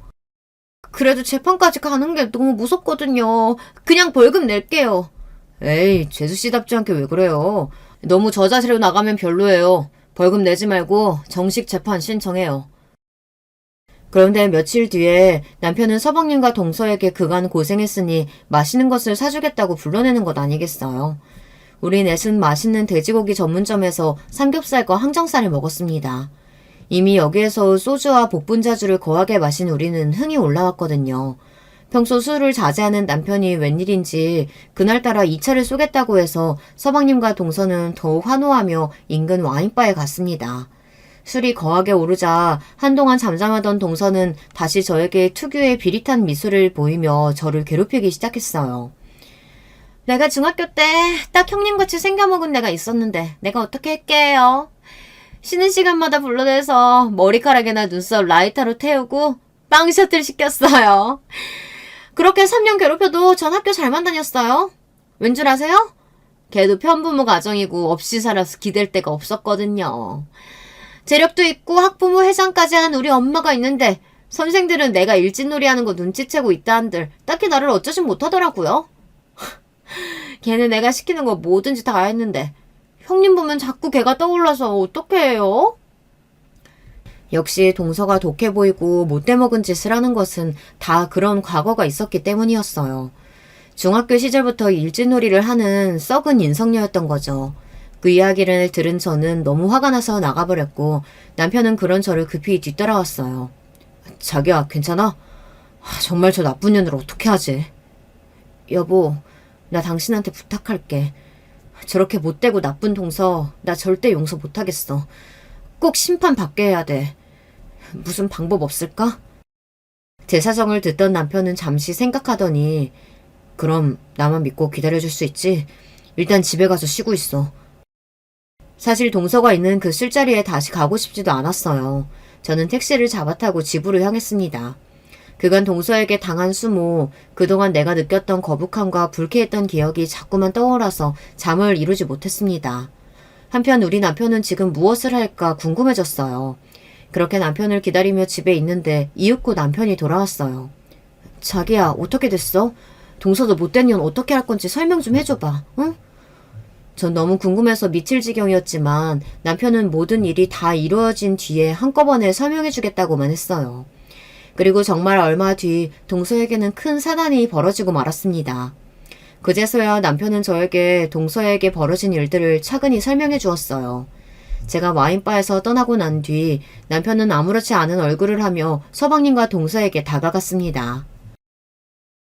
[SPEAKER 1] 그래도 재판까지 가는 게 너무 무섭거든요. 그냥 벌금 낼게요. 에이, 재수씨답지 않게 왜 그래요. 너무 저 자세로 나가면 별로예요. 벌금 내지 말고 정식 재판 신청해요. 그런데 며칠 뒤에 남편은 서방님과 동서에게 그간 고생했으니 맛있는 것을 사주겠다고 불러내는 것 아니겠어요. 우리 넷은 맛있는 돼지고기 전문점에서 삼겹살과 항정살을 먹었습니다. 이미 여기에서 소주와 복분자주를 거하게 마신 우리는 흥이 올라왔거든요. 평소 술을 자제하는 남편이 웬일인지 그날따라 2차를 쏘겠다고 해서 서방님과 동서는 더욱 환호하며 인근 와인바에 갔습니다. 술이 거하게 오르자 한동안 잠잠하던 동서는 다시 저에게 특유의 비릿한 미소를 보이며 저를 괴롭히기 시작했어요. 내가 중학교 때 딱 형님같이 생겨먹은 애가 있었는데 내가 어떻게 할게요? 쉬는 시간마다 불러내서 머리카락이나 눈썹 라이터로 태우고 빵 셔틀 시켰어요. 그렇게 3년 괴롭혀도 전 학교 잘만 다녔어요. 왠 줄 아세요? 걔도 편부모 가정이고 없이 살아서 기댈 데가 없었거든요. 재력도 있고 학부모 회장까지 한 우리 엄마가 있는데 선생들은 내가 일진놀이 하는 거 눈치채고 있다 한들 딱히 나를 어쩌진 못하더라고요. 걔는 내가 시키는 거 뭐든지 다 했는데 형님 보면 자꾸 걔가 떠올라서 어떡해 해요? 역시 동서가 독해 보이고 못돼 먹은 짓을 하는 것은 다 그런 과거가 있었기 때문이었어요. 중학교 시절부터 일진놀이를 하는 썩은 인성녀였던 거죠. 그 이야기를 들은 저는 너무 화가 나서 나가버렸고 남편은 그런 저를 급히 뒤따라왔어요. 자기야, 괜찮아? 정말 저 나쁜 년을 어떻게 하지? 여보, 나 당신한테 부탁할게. 저렇게 못되고 나쁜 동서 나 절대 용서 못하겠어. 꼭 심판 받게 해야 돼. 무슨 방법 없을까? 제 사정을 듣던 남편은 잠시 생각하더니 그럼 나만 믿고 기다려줄 수 있지? 일단 집에 가서 쉬고 있어. 사실 동서가 있는 그 술자리에 다시 가고 싶지도 않았어요. 저는 택시를 잡아타고 집으로 향했습니다. 그간 동서에게 당한 수모, 그동안 내가 느꼈던 거북함과 불쾌했던 기억이 자꾸만 떠올라서 잠을 이루지 못했습니다. 한편 우리 남편은 지금 무엇을 할까 궁금해졌어요. 그렇게 남편을 기다리며 집에 있는데 이윽고 남편이 돌아왔어요. 자기야, 어떻게 됐어? 동서도 못된 년 어떻게 할 건지 설명 좀 해줘봐, 응? 전 너무 궁금해서 미칠 지경이었지만 남편은 모든 일이 다 이루어진 뒤에 한꺼번에 설명해주겠다고만 했어요. 그리고 정말 얼마 뒤 동서에게는 큰 사단이 벌어지고 말았습니다. 그제서야 남편은 저에게 동서에게 벌어진 일들을 차근히 설명해 주었어요. 제가 와인바에서 떠나고 난 뒤 남편은 아무렇지 않은 얼굴을 하며 서방님과 동서에게 다가갔습니다.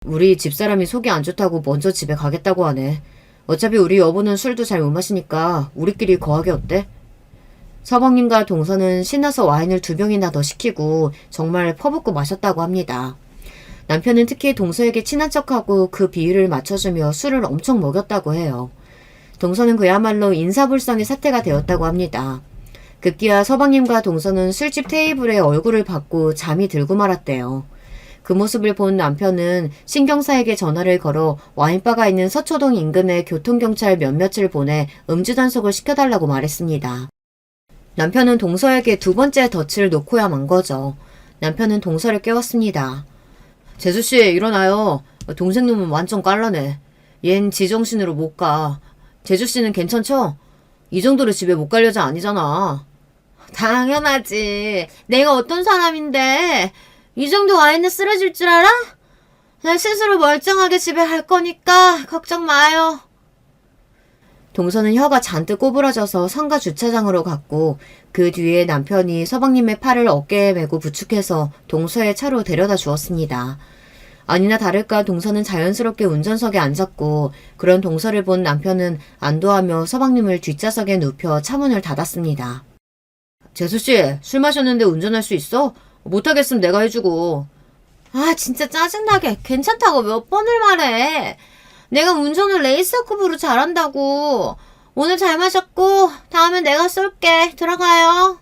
[SPEAKER 1] 우리 집사람이 속이 안 좋다고 먼저 집에 가겠다고 하네. 어차피 우리 여보는 술도 잘 못 마시니까 우리끼리 거하게 어때? 서방님과 동서는 신나서 와인을 2병이나 더 시키고 정말 퍼붓고 마셨다고 합니다. 남편은 특히 동서에게 친한 척하고 그 비율을 맞춰주며 술을 엄청 먹였다고 해요. 동서는 그야말로 인사불성의 사태가 되었다고 합니다. 급기야 서방님과 동서는 술집 테이블에 얼굴을 받고 잠이 들고 말았대요. 그 모습을 본 남편은 신경사에게 전화를 걸어 와인바가 있는 서초동 인근에 교통경찰 몇몇을 보내 음주 단속을 시켜달라고 말했습니다. 남편은 동서에게 두 번째 덫을 놓고야 만 거죠. 남편은 동서를 깨웠습니다. 재수씨 일어나요. 동생놈은 완전 깔라네. 얜 지정신으로 못 가. 재수씨는 괜찮죠? 이 정도로 집에 못 갈 여자 아니잖아.
[SPEAKER 2] 당연하지. 내가 어떤 사람인데 이 정도 와인에 쓰러질 줄 알아? 나 스스로 멀쩡하게 집에 갈 거니까 걱정 마요.
[SPEAKER 1] 동서는 혀가 잔뜩 꼬부라져서 상가 주차장으로 갔고 그 뒤에 남편이 서방님의 팔을 어깨에 메고 부축해서 동서의 차로 데려다 주었습니다. 아니나 다를까 동서는 자연스럽게 운전석에 앉았고 그런 동서를 본 남편은 안도하며 서방님을 뒷좌석에 눕혀 차문을 닫았습니다. 재수씨 술 마셨는데 운전할 수 있어? 못하겠으면 내가 해주고.
[SPEAKER 2] 아 진짜 짜증나게 괜찮다고 몇 번을 말해. 내가 운전을 레이서급으로 잘한다고. 오늘 잘 마셨고 다음엔 내가 쏠게. 들어가요.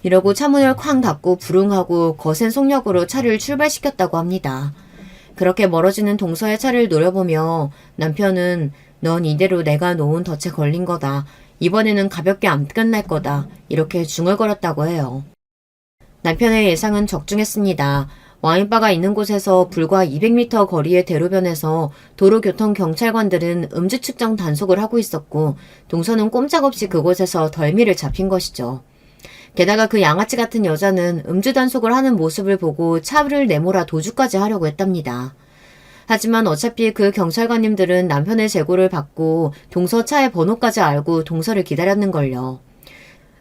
[SPEAKER 1] 이러고 차문을 쾅 닫고 부릉하고 거센 속력으로 차를 출발시켰다고 합니다. 그렇게 멀어지는 동서의 차를 노려보며 남편은 넌 이대로 내가 놓은 덫에 걸린 거다. 이번에는 가볍게 안 끝날 거다. 이렇게 중얼거렸다고 해요. 남편의 예상은 적중했습니다. 와인바가 있는 곳에서 불과 200m 거리의 대로변에서 도로교통경찰관들은 음주 측정 단속을 하고 있었고 동서는 꼼짝없이 그곳에서 덜미를 잡힌 것이죠. 게다가 그 양아치 같은 여자는 음주 단속을 하는 모습을 보고 차를 내몰아 도주까지 하려고 했답니다. 하지만 어차피 그 경찰관님들은 남편의 제보를 받고 동서 차의 번호까지 알고 동서를 기다렸는걸요.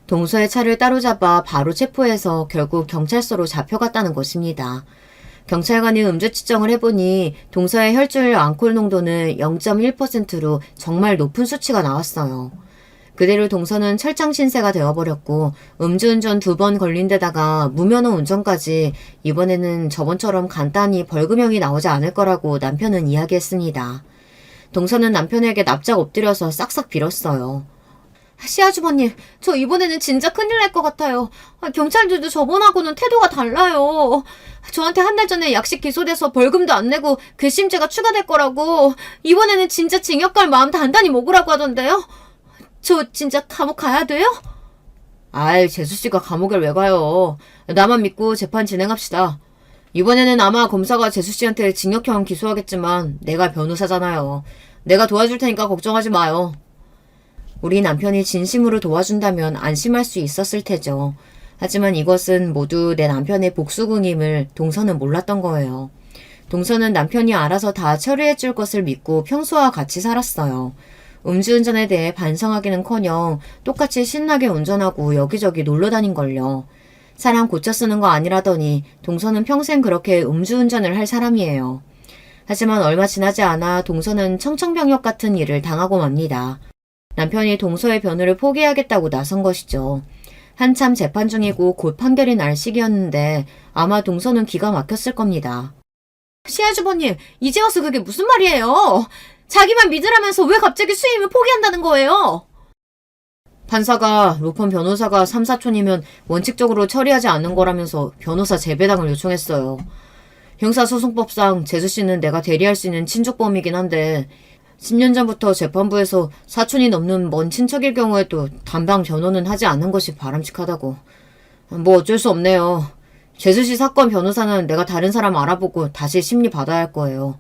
[SPEAKER 1] 동서의 차를 따로잡아 바로 체포해서 결국 경찰서로 잡혀갔다는 것입니다. 경찰관이 음주 측정을 해보니 동서의 혈중 알코올 농도는 0.1%로 정말 높은 수치가 나왔어요. 그대로 동서는 철장 신세가 되어버렸고 음주운전 2번 걸린 데다가 무면허 운전까지 이번에는 저번처럼 간단히 벌금형이 나오지 않을 거라고 남편은 이야기했습니다. 동서는 남편에게 납작 엎드려서 싹싹 빌었어요.
[SPEAKER 2] 시아주버님, 저 이번에는 진짜 큰일 날 것 같아요. 경찰들도 저번하고는 태도가 달라요. 저한테 한 달 전에 약식 기소돼서 벌금도 안 내고 괘씸죄가 추가될 거라고. 이번에는 진짜 징역 갈 마음 단단히 먹으라고 하던데요. 저 진짜 감옥 가야 돼요?
[SPEAKER 1] 아이, 재수씨가 감옥을 왜 가요. 나만 믿고 재판 진행합시다. 이번에는 아마 검사가 재수씨한테 징역형 기소하겠지만 내가 변호사잖아요. 내가 도와줄 테니까 걱정하지 마요. 우리 남편이 진심으로 도와준다면 안심할 수 있었을 테죠. 하지만 이것은 모두 내 남편의 복수궁임을 동서는 몰랐던 거예요. 동서는 남편이 알아서 다 처리해 줄 것을 믿고 평소와 같이 살았어요. 음주운전에 대해 반성하기는커녕 똑같이 신나게 운전하고 여기저기 놀러 다닌걸요. 사람 고쳐 쓰는 거 아니라더니 동서는 평생 그렇게 음주운전을 할 사람이에요. 하지만 얼마 지나지 않아 동서는 청천벽력 같은 일을 당하고 맙니다. 남편이 동서의 변호를 포기하겠다고 나선 것이죠. 한참 재판 중이고 곧 판결이 날 시기였는데 아마 동서는 기가 막혔을 겁니다.
[SPEAKER 2] 시아주버님, 이제 와서 그게 무슨 말이에요? 자기만 믿으라면서 왜 갑자기 수임을 포기한다는 거예요?
[SPEAKER 1] 판사가 로펌 변호사가 3, 4촌이면 원칙적으로 처리하지 않는 거라면서 변호사 재배당을 요청했어요. 형사소송법상 재수씨는 내가 대리할 수 있는 친족범이긴 한데 10년 전부터 재판부에서 사촌이 넘는 먼 친척일 경우에도 담당 변호는 하지 않는 것이 바람직하다고. 뭐 어쩔 수 없네요. 재수씨 사건 변호사는 내가 다른 사람 알아보고 다시 심리 받아야 할 거예요.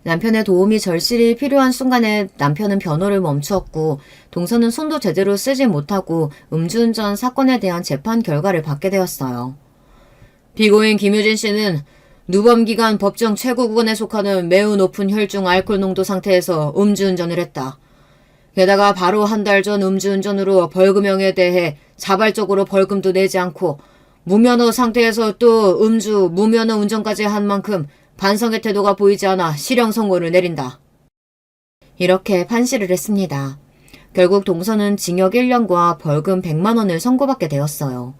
[SPEAKER 1] 남편의 도움이 절실히 필요한 순간에 남편은 변호를 멈추었고 동서는 손도 제대로 쓰지 못하고 음주운전 사건에 대한 재판 결과를 받게 되었어요. 피고인 김유진 씨는 누범기간 법정 최고구간에 속하는 매우 높은 혈중 알코올 농도 상태에서 음주운전을 했다. 게다가 바로 한 달 전 음주운전으로 벌금형에 대해 자발적으로 벌금도 내지 않고 무면허 상태에서 또 음주, 무면허 운전까지 한 만큼 반성의 태도가 보이지 않아 실형 선고를 내린다. 이렇게 판시를 했습니다. 결국 동서는 징역 1년과 벌금 100만 원을 선고받게 되었어요.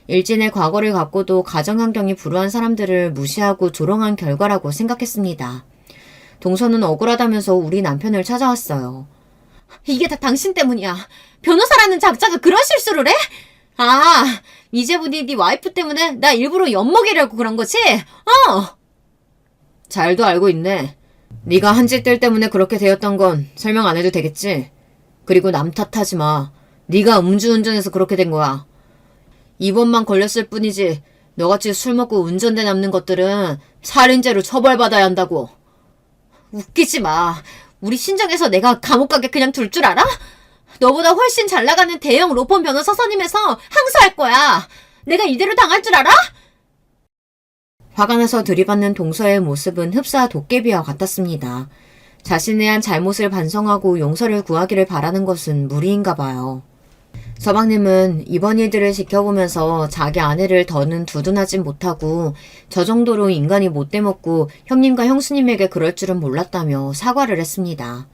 [SPEAKER 1] 일진의 과거를 갖고도 가정환경이 불우한 사람들을 무시하고 조롱한 결과라고 생각했습니다. 동서는 억울하다면서 우리 남편을 찾아왔어요.
[SPEAKER 2] 이게 다 당신 때문이야. 변호사라는 작자가 그런 실수를 해? 아, 이제 보니 네 와이프 때문에 나 일부러 엿먹이려고 그런 거지?
[SPEAKER 1] 잘도 알고 있네. 네가 한 짓들 때문에 그렇게 되었던 건 설명 안 해도 되겠지? 그리고 남 탓하지 마. 네가 음주운전해서 그렇게 된 거야. 이번만 걸렸을 뿐이지 너같이 술 먹고 운전대 남는 것들은 살인죄로 처벌받아야 한다고.
[SPEAKER 2] 웃기지 마. 우리 신정에서 내가 감옥 가게 그냥 둘 줄 알아? 너보다 훨씬 잘 나가는 대형 로펌 변호사 선임해서 항소할 거야. 내가 이대로 당할 줄 알아?
[SPEAKER 1] 화가 나서 들이받는 동서의 모습은 흡사 도깨비와 같았습니다. 자신의 한 잘못을 반성하고 용서를 구하기를 바라는 것은 무리인가 봐요. 서방님은 이번 일들을 지켜보면서 자기 아내를 더는 두둔하진 못하고 저 정도로 인간이 못돼 먹고 형님과 형수님에게 그럴 줄은 몰랐다며 사과를 했습니다.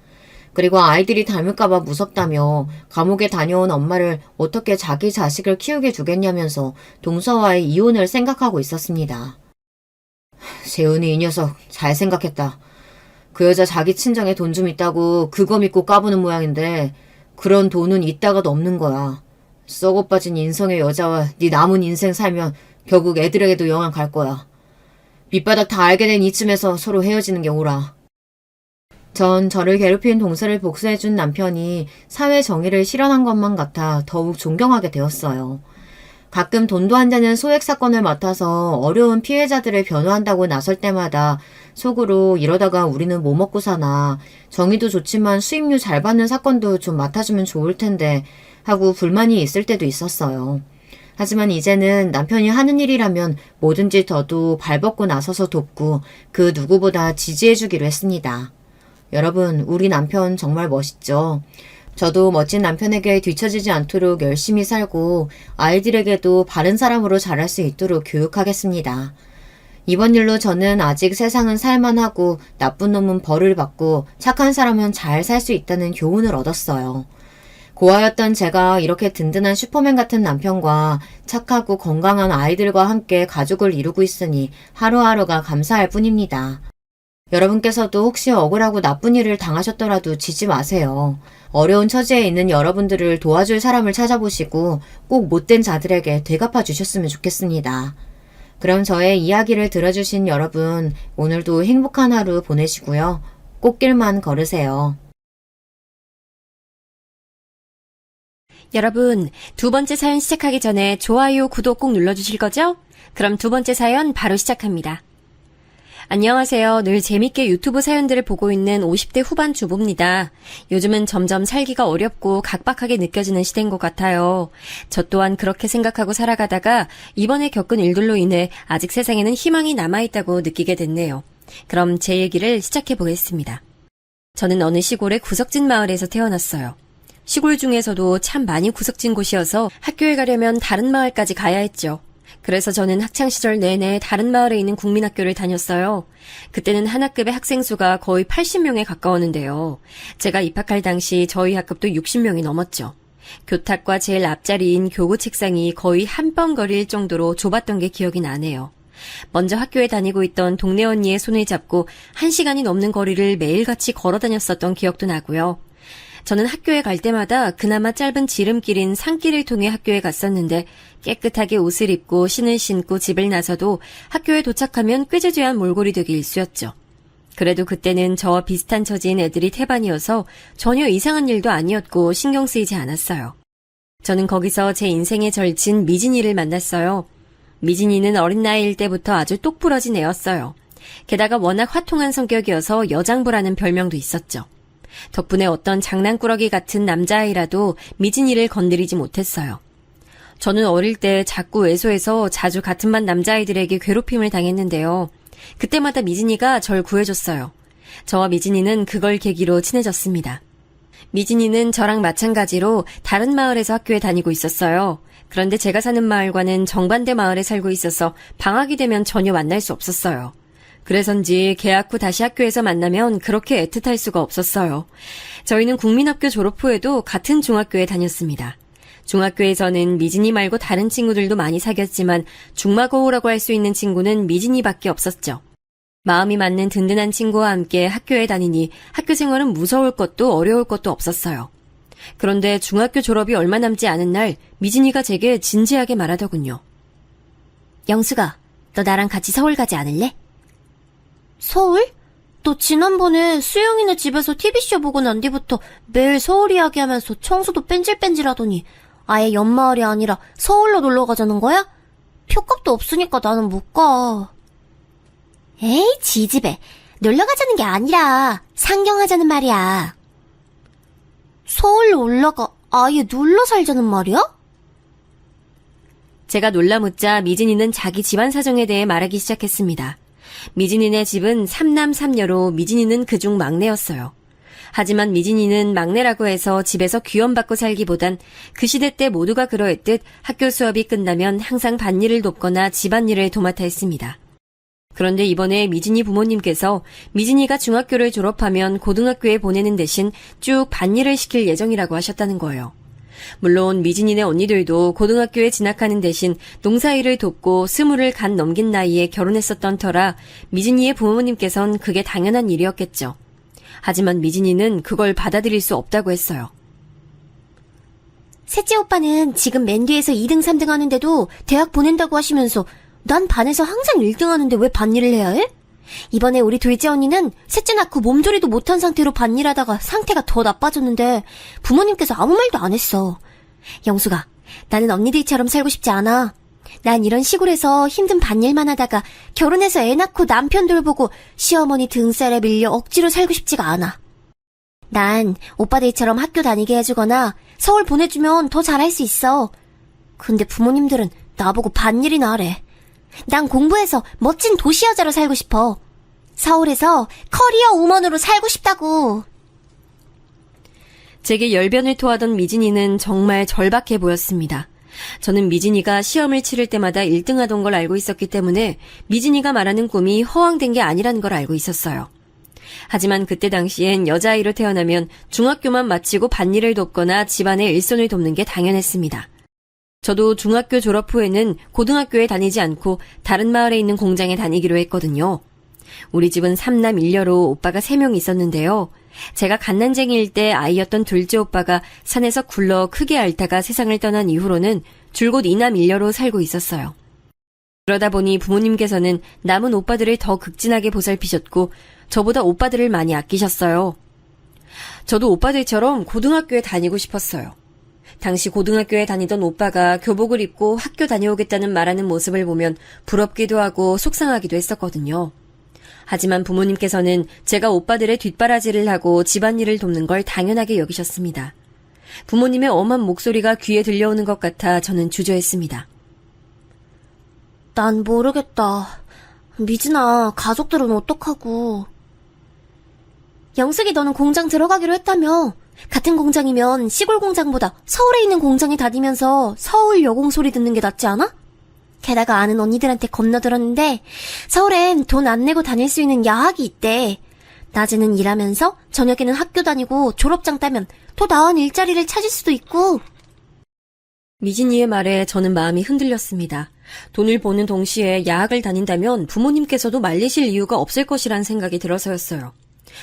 [SPEAKER 1] 그리고 아이들이 닮을까봐 무섭다며 감옥에 다녀온 엄마를 어떻게 자기 자식을 키우게 두겠냐면서 동서와의 이혼을 생각하고 있었습니다. 재은이 이 녀석 잘 생각했다. 그 여자 자기 친정에 돈 좀 있다고 그거 믿고 까부는 모양인데 그런 돈은 있다가도 없는 거야. 썩어 빠진 인성의 여자와 네 남은 인생 살면 결국 애들에게도 영향 갈 거야. 밑바닥 다 알게 된 이쯤에서 서로 헤어지는 게 옳아. 전 저를 괴롭힌 동서를 복수해준 남편이 사회 정의를 실현한 것만 같아 더욱 존경하게 되었어요. 가끔 돈도 안 되는 소액 사건을 맡아서 어려운 피해자들을 변호한다고 나설 때마다 속으로 이러다가 우리는 뭐 먹고 사나, 정의도 좋지만 수임료 잘 받는 사건도 좀 맡아주면 좋을 텐데 하고 불만이 있을 때도 있었어요. 하지만 이제는 남편이 하는 일이라면 뭐든지 저도 발벗고 나서서 돕고 그 누구보다 지지해주기로 했습니다. 여러분, 우리 남편 정말 멋있죠? 저도 멋진 남편에게 뒤처지지 않도록 열심히 살고 아이들에게도 바른 사람으로 자랄 수 있도록 교육하겠습니다. 이번 일로 저는 아직 세상은 살만하고 나쁜 놈은 벌을 받고 착한 사람은 잘 살 수 있다는 교훈을 얻었어요. 고아였던 제가 이렇게 든든한 슈퍼맨 같은 남편과 착하고 건강한 아이들과 함께 가족을 이루고 있으니 하루하루가 감사할 뿐입니다. 여러분께서도 혹시 억울하고 나쁜 일을 당하셨더라도 지지 마세요. 어려운 처지에 있는 여러분들을 도와줄 사람을 찾아보시고 꼭 못된 자들에게 되갚아 주셨으면 좋겠습니다. 그럼 저의 이야기를 들어주신 여러분, 오늘도 행복한 하루 보내시고요. 꽃길만 걸으세요.
[SPEAKER 3] 여러분, 두 번째 사연 시작하기 전에 좋아요, 구독 꼭 눌러주실 거죠? 그럼 두 번째 사연 바로 시작합니다. 안녕하세요. 늘 재밌게 유튜브 사연들을 보고 있는 50대 후반 주부입니다. 요즘은 점점 살기가 어렵고 각박하게 느껴지는 시대인 것 같아요. 저 또한 그렇게 생각하고 살아가다가 이번에 겪은 일들로 인해 아직 세상에는 희망이 남아있다고 느끼게 됐네요. 그럼 제 얘기를 시작해 보겠습니다. 저는 어느 시골의 구석진 마을에서 태어났어요. 시골 중에서도 참 많이 구석진 곳이어서 학교에 가려면 다른 마을까지 가야 했죠. 그래서 저는 학창시절 내내 다른 마을에 있는 국민학교를 다녔어요. 그때는 한 학급의 학생 수가 거의 80명에 가까웠는데요. 제가 입학할 당시 저희 학급도 60명이 넘었죠. 교탁과 제일 앞자리인 교구 책상이 거의 한 뼘 거리일 정도로 좁았던 게 기억이 나네요. 먼저 학교에 다니고 있던 동네 언니의 손을 잡고 1시간이 넘는 거리를 매일같이 걸어 다녔었던 기억도 나고요. 저는 학교에 갈 때마다 그나마 짧은 지름길인 산길을 통해 학교에 갔었는데 깨끗하게 옷을 입고 신을 신고 집을 나서도 학교에 도착하면 꾀죄죄한 몰골이 되기 일쑤였죠. 그래도 그때는 저와 비슷한 처지인 애들이 태반이어서 전혀 이상한 일도 아니었고 신경 쓰이지 않았어요. 저는 거기서 제 인생의 절친 미진이를 만났어요. 미진이는 어린 나이일 때부터 아주 똑부러진 애였어요. 게다가 워낙 화통한 성격이어서 여장부라는 별명도 있었죠. 덕분에 어떤 장난꾸러기 같은 남자아이라도 미진이를 건드리지 못했어요. 저는 어릴 때 자꾸 외소해서 자주 같은 반 남자아이들에게 괴롭힘을 당했는데요. 그때마다 미진이가 절 구해줬어요. 저와 미진이는 그걸 계기로 친해졌습니다. 미진이는 저랑 마찬가지로 다른 마을에서 학교에 다니고 있었어요. 그런데 제가 사는 마을과는 정반대 마을에 살고 있어서 방학이 되면 전혀 만날 수 없었어요. 그래서인지 개학 후 다시 학교에서 만나면 그렇게 애틋할 수가 없었어요. 저희는 국민학교 졸업 후에도 같은 중학교에 다녔습니다. 중학교에서는 미진이 말고 다른 친구들도 많이 사귀었지만 중마고우라고 할 수 있는 친구는 미진이밖에 없었죠. 마음이 맞는 든든한 친구와 함께 학교에 다니니 학교 생활은 무서울 것도 어려울 것도 없었어요. 그런데 중학교 졸업이 얼마 남지 않은 날 미진이가 제게 진지하게 말하더군요. 영수가, 너 나랑 같이 서울 가지 않을래?
[SPEAKER 2] 서울? 너 지난번에 수영이네 집에서 TV쇼 보고 난 뒤부터 매일 서울 이야기하면서 청소도 뺀질뺀질하더니 아예 옆마을이 아니라 서울로 놀러 가자는 거야? 표값도 없으니까 나는 못 가. 에이, 지집애. 놀러 가자는 게 아니라 상경하자는 말이야. 서울로 올라가 아예 놀러 살자는 말이야?
[SPEAKER 3] 제가 놀라 묻자 미진이는 자기 집안 사정에 대해 말하기 시작했습니다. 미진이네 집은 3남 3녀로 미진이는 그중 막내였어요. 하지만 미진이는 막내라고 해서 집에서 귀염받고 살기보단 그 시대 때 모두가 그러했듯 학교 수업이 끝나면 항상 밭일을 돕거나 집안일을 도맡아 했습니다. 그런데 이번에 미진이 부모님께서 미진이가 중학교를 졸업하면 고등학교에 보내는 대신 쭉 밭일을 시킬 예정이라고 하셨다는 거예요. 물론 미진이네 언니들도 고등학교에 진학하는 대신 농사일을 돕고 20을 간 넘긴 나이에 결혼했었던 터라 미진이의 부모님께선 그게 당연한 일이었겠죠. 하지만 미진이는 그걸 받아들일 수 없다고 했어요.
[SPEAKER 2] 셋째 오빠는 지금 맨 뒤에서 2등 3등 하는데도 대학 보낸다고 하시면서 난 반에서 항상 1등 하는데 왜 밭일을 해야 해? 이번에 우리 둘째 언니는 셋째 낳고 몸조리도 못한 상태로 밭일하다가 상태가 더 나빠졌는데 부모님께서 아무 말도 안 했어. 영수가, 나는 언니들처럼 살고 싶지 않아. 난 이런 시골에서 힘든 밭일만 하다가 결혼해서 애 낳고 남편 돌보고 시어머니 등살에 밀려 억지로 살고 싶지가 않아. 난 오빠들처럼 학교 다니게 해주거나 서울 보내주면 더 잘할 수 있어. 근데 부모님들은 나보고 밭일이나 하래. 난 공부해서 멋진 도시 여자로 살고 싶어. 서울에서 커리어 우먼으로 살고 싶다고.
[SPEAKER 3] 제게 열변을 토하던 미진이는 정말 절박해 보였습니다. 저는 미진이가 시험을 치를 때마다 1등하던 걸 알고 있었기 때문에 미진이가 말하는 꿈이 허황된 게 아니라는 걸 알고 있었어요. 하지만 그때 당시엔 여자아이로 태어나면 중학교만 마치고 밭일을 돕거나 집안의 일손을 돕는 게 당연했습니다. 저도 중학교 졸업 후에는 고등학교에 다니지 않고 다른 마을에 있는 공장에 다니기로 했거든요. 우리 집은 3남 1녀로 오빠가 3명 있었는데요. 제가 갓난쟁이일 때 아이였던 둘째 오빠가 산에서 굴러 크게 앓다가 세상을 떠난 이후로는 줄곧 2남 1녀로 살고 있었어요. 그러다 보니 부모님께서는 남은 오빠들을 더 극진하게 보살피셨고 저보다 오빠들을 많이 아끼셨어요. 저도 오빠들처럼 고등학교에 다니고 싶었어요. 당시 고등학교에 다니던 오빠가 교복을 입고 학교 다녀오겠다는 말하는 모습을 보면 부럽기도 하고 속상하기도 했었거든요. 하지만 부모님께서는 제가 오빠들의 뒷바라지를 하고 집안일을 돕는 걸 당연하게 여기셨습니다. 부모님의 엄한 목소리가 귀에 들려오는 것 같아 저는 주저했습니다.
[SPEAKER 2] 난 모르겠다. 미진아, 가족들은 어떡하고. 영숙이 너는 공장 들어가기로 했다며. 같은 공장이면 시골 공장보다 서울에 있는 공장에 다니면서 서울 여공 소리 듣는 게 낫지 않아? 게다가 아는 언니들한테 건너들었는데 서울엔 돈 안 내고 다닐 수 있는 야학이 있대. 낮에는 일하면서 저녁에는 학교 다니고 졸업장 따면 더 나은 일자리를 찾을 수도 있고.
[SPEAKER 3] 미진이의 말에 저는 마음이 흔들렸습니다. 돈을 버는 동시에 야학을 다닌다면 부모님께서도 말리실 이유가 없을 것이란 생각이 들어서였어요.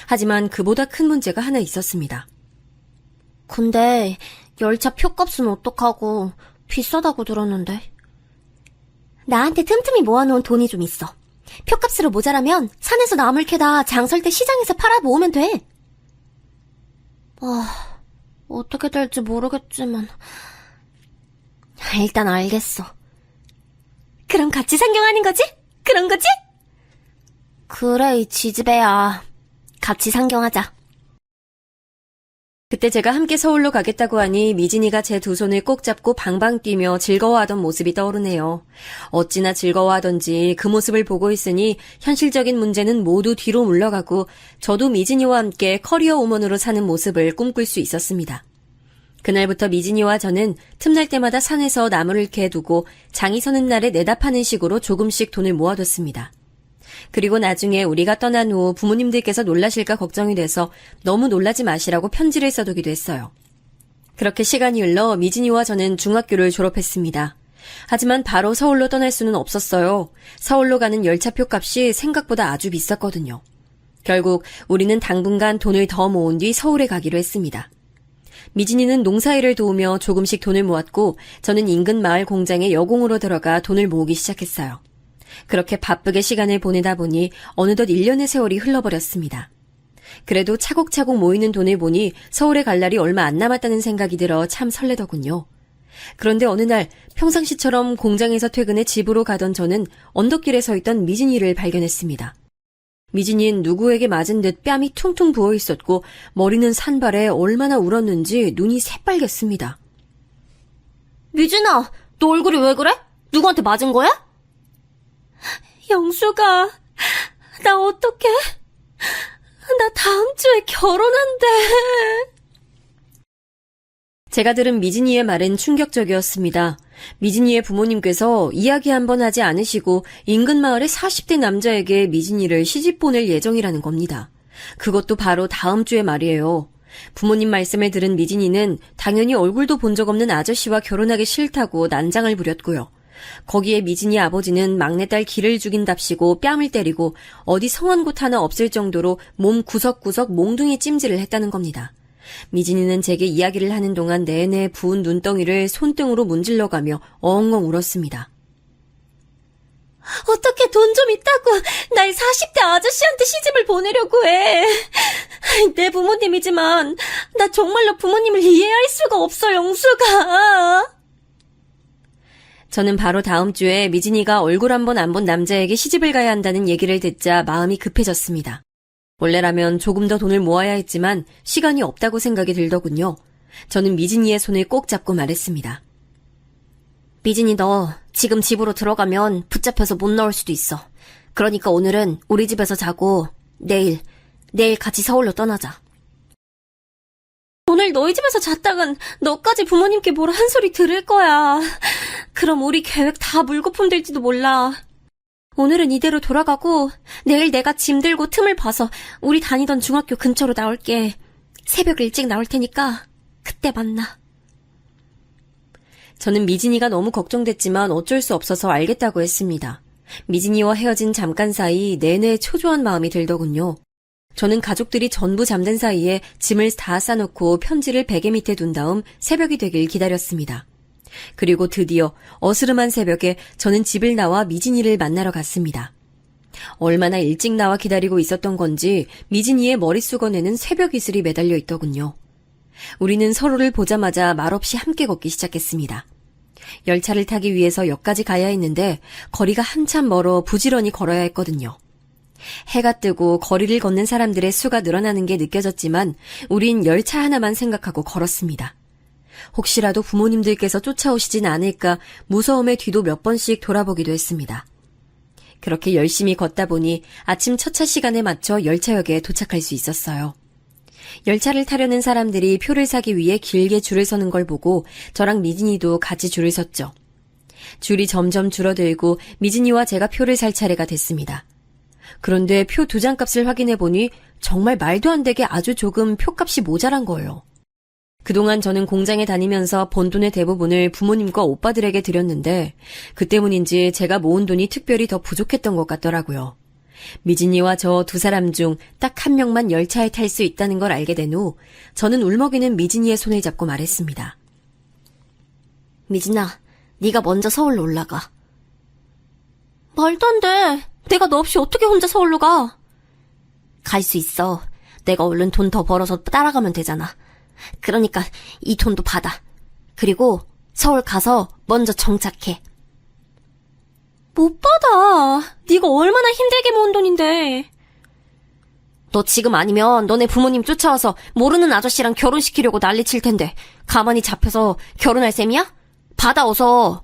[SPEAKER 3] 하지만 그보다 큰 문제가 하나 있었습니다.
[SPEAKER 2] 근데 열차 표값은 어떡하고 비싸다고 들었는데. 나한테 틈틈이 모아놓은 돈이 좀 있어. 표값으로 모자라면 산에서 나물 캐다 장설 때 시장에서 팔아 모으면 돼. 어떻게 될지 모르겠지만 일단 알겠어. 그럼 같이 상경하는 거지? 그런 거지? 그래, 이 지지배야. 같이 상경하자.
[SPEAKER 3] 그때 제가 함께 서울로 가겠다고 하니 미진이가 제 두 손을 꼭 잡고 방방 뛰며 즐거워하던 모습이 떠오르네요. 어찌나 즐거워하던지 그 모습을 보고 있으니 현실적인 문제는 모두 뒤로 물러가고 저도 미진이와 함께 커리어 우먼으로 사는 모습을 꿈꿀 수 있었습니다. 그날부터 미진이와 저는 틈날 때마다 산에서 나무를 캐 두고 장이 서는 날에 내다 파는 식으로 조금씩 돈을 모아뒀습니다. 그리고 나중에 우리가 떠난 후 부모님들께서 놀라실까 걱정이 돼서 너무 놀라지 마시라고 편지를 써두기도 했어요. 그렇게 시간이 흘러 미진이와 저는 중학교를 졸업했습니다. 하지만 바로 서울로 떠날 수는 없었어요. 서울로 가는 열차표 값이 생각보다 아주 비쌌거든요. 결국 우리는 당분간 돈을 더 모은 뒤 서울에 가기로 했습니다. 미진이는 농사일을 도우며 조금씩 돈을 모았고 저는 인근 마을 공장에 여공으로 들어가 돈을 모으기 시작했어요. 그렇게 바쁘게 시간을 보내다 보니 어느덧 1년의 세월이 흘러버렸습니다. 그래도 차곡차곡 모이는 돈을 보니 서울에 갈 날이 얼마 안 남았다는 생각이 들어 참 설레더군요. 그런데 어느 날 평상시처럼 공장에서 퇴근해 집으로 가던 저는 언덕길에 서 있던 미진이를 발견했습니다. 미진이는 누구에게 맞은 듯 뺨이 퉁퉁 부어 있었고 머리는 산발에 얼마나 울었는지 눈이 새빨갰습니다.
[SPEAKER 2] 미진아, 너 얼굴이 왜 그래? 누구한테 맞은 거야?
[SPEAKER 3] 영수가, 나 어떡해? 나 다음 주에 결혼한대. 제가 들은 미진이의 말은 충격적이었습니다. 미진이의 부모님께서 이야기 한번 하지 않으시고 인근 마을의 40대 남자에게 미진이를 시집 보낼 예정이라는 겁니다. 그것도 바로 다음 주에 말이에요. 부모님 말씀을 들은 미진이는 당연히 얼굴도 본 적 없는 아저씨와 결혼하기 싫다고 난장을 부렸고요. 거기에 미진이 아버지는 막내딸 기를 죽인답시고 뺨을 때리고 어디 성한 곳 하나 없을 정도로 몸 구석구석 몽둥이 찜질을 했다는 겁니다. 미진이는 제게 이야기를 하는 동안 내내 부은 눈덩이를 손등으로 문질러가며 엉엉 울었습니다.
[SPEAKER 2] 어떻게 돈 좀 있다고 날 40대 아저씨한테 시집을 보내려고 해. 내 부모님이지만 나 정말로 부모님을 이해할 수가 없어, 영수가.
[SPEAKER 3] 저는 바로 다음 주에 미진이가 얼굴 한 번 안 본 남자에게 시집을 가야 한다는 얘기를 듣자 마음이 급해졌습니다. 원래라면 조금 더 돈을 모아야 했지만 시간이 없다고 생각이 들더군요. 저는 미진이의 손을 꼭 잡고 말했습니다.
[SPEAKER 2] 미진이, 너 지금 집으로 들어가면 붙잡혀서 못 나올 수도 있어. 그러니까 오늘은 우리 집에서 자고 내일 같이 서울로 떠나자. 오늘 너희 집에서 잤다간 너까지 부모님께 뭐라 한 소리 들을 거야. 그럼 우리 계획 다 물거품 될지도 몰라. 오늘은 이대로 돌아가고 내일 내가 짐 들고 틈을 봐서 우리 다니던 중학교 근처로 나올게. 새벽 일찍 나올 테니까 그때 만나.
[SPEAKER 3] 저는 미진이가 너무 걱정됐지만 어쩔 수 없어서 알겠다고 했습니다. 미진이와 헤어진 잠깐 사이 내내 초조한 마음이 들더군요. 저는 가족들이 전부 잠든 사이에 짐을 다 싸놓고 편지를 베개 밑에 둔 다음 새벽이 되길 기다렸습니다. 그리고 드디어 어스름한 새벽에 저는 집을 나와 미진이를 만나러 갔습니다. 얼마나 일찍 나와 기다리고 있었던 건지 미진이의 머릿수건에는 새벽 이슬이 매달려 있더군요. 우리는 서로를 보자마자 말없이 함께 걷기 시작했습니다. 열차를 타기 위해서 역까지 가야 했는데 거리가 한참 멀어 부지런히 걸어야 했거든요. 해가 뜨고 거리를 걷는 사람들의 수가 늘어나는 게 느껴졌지만 우린 열차 하나만 생각하고 걸었습니다. 혹시라도 부모님들께서 쫓아오시진 않을까 무서움에 뒤도 몇 번씩 돌아보기도 했습니다. 그렇게 열심히 걷다 보니 아침 첫 차 시간에 맞춰 열차역에 도착할 수 있었어요. 열차를 타려는 사람들이 표를 사기 위해 길게 줄을 서는 걸 보고 저랑 미진이도 같이 줄을 섰죠. 줄이 점점 줄어들고 미진이와 제가 표를 살 차례가 됐습니다. 그런데 표 2장 값을 확인해 보니 정말 말도 안 되게 아주 조금 표값이 모자란 거예요. 그동안 저는 공장에 다니면서 번 돈의 대부분을 부모님과 오빠들에게 드렸는데 그 때문인지 제가 모은 돈이 특별히 더 부족했던 것 같더라고요. 미진이와 저 2사람 중 딱 1명만 열차에 탈 수 있다는 걸 알게 된 후 저는 울먹이는 미진이의 손을 잡고 말했습니다.
[SPEAKER 2] 미진아, 네가 먼저 서울로 올라가. 말도 안 돼. 내가 너 없이 어떻게 혼자 서울로 가? 갈 수 있어. 내가 얼른 돈 더 벌어서 따라가면 되잖아. 그러니까 이 돈도 받아. 그리고 서울 가서 먼저 정착해. 못 받아. 네가 얼마나 힘들게 모은 돈인데. 너 지금 아니면 너네 부모님 쫓아와서 모르는 아저씨랑 결혼시키려고 난리칠 텐데 가만히 잡혀서 결혼할 셈이야? 받아, 어서.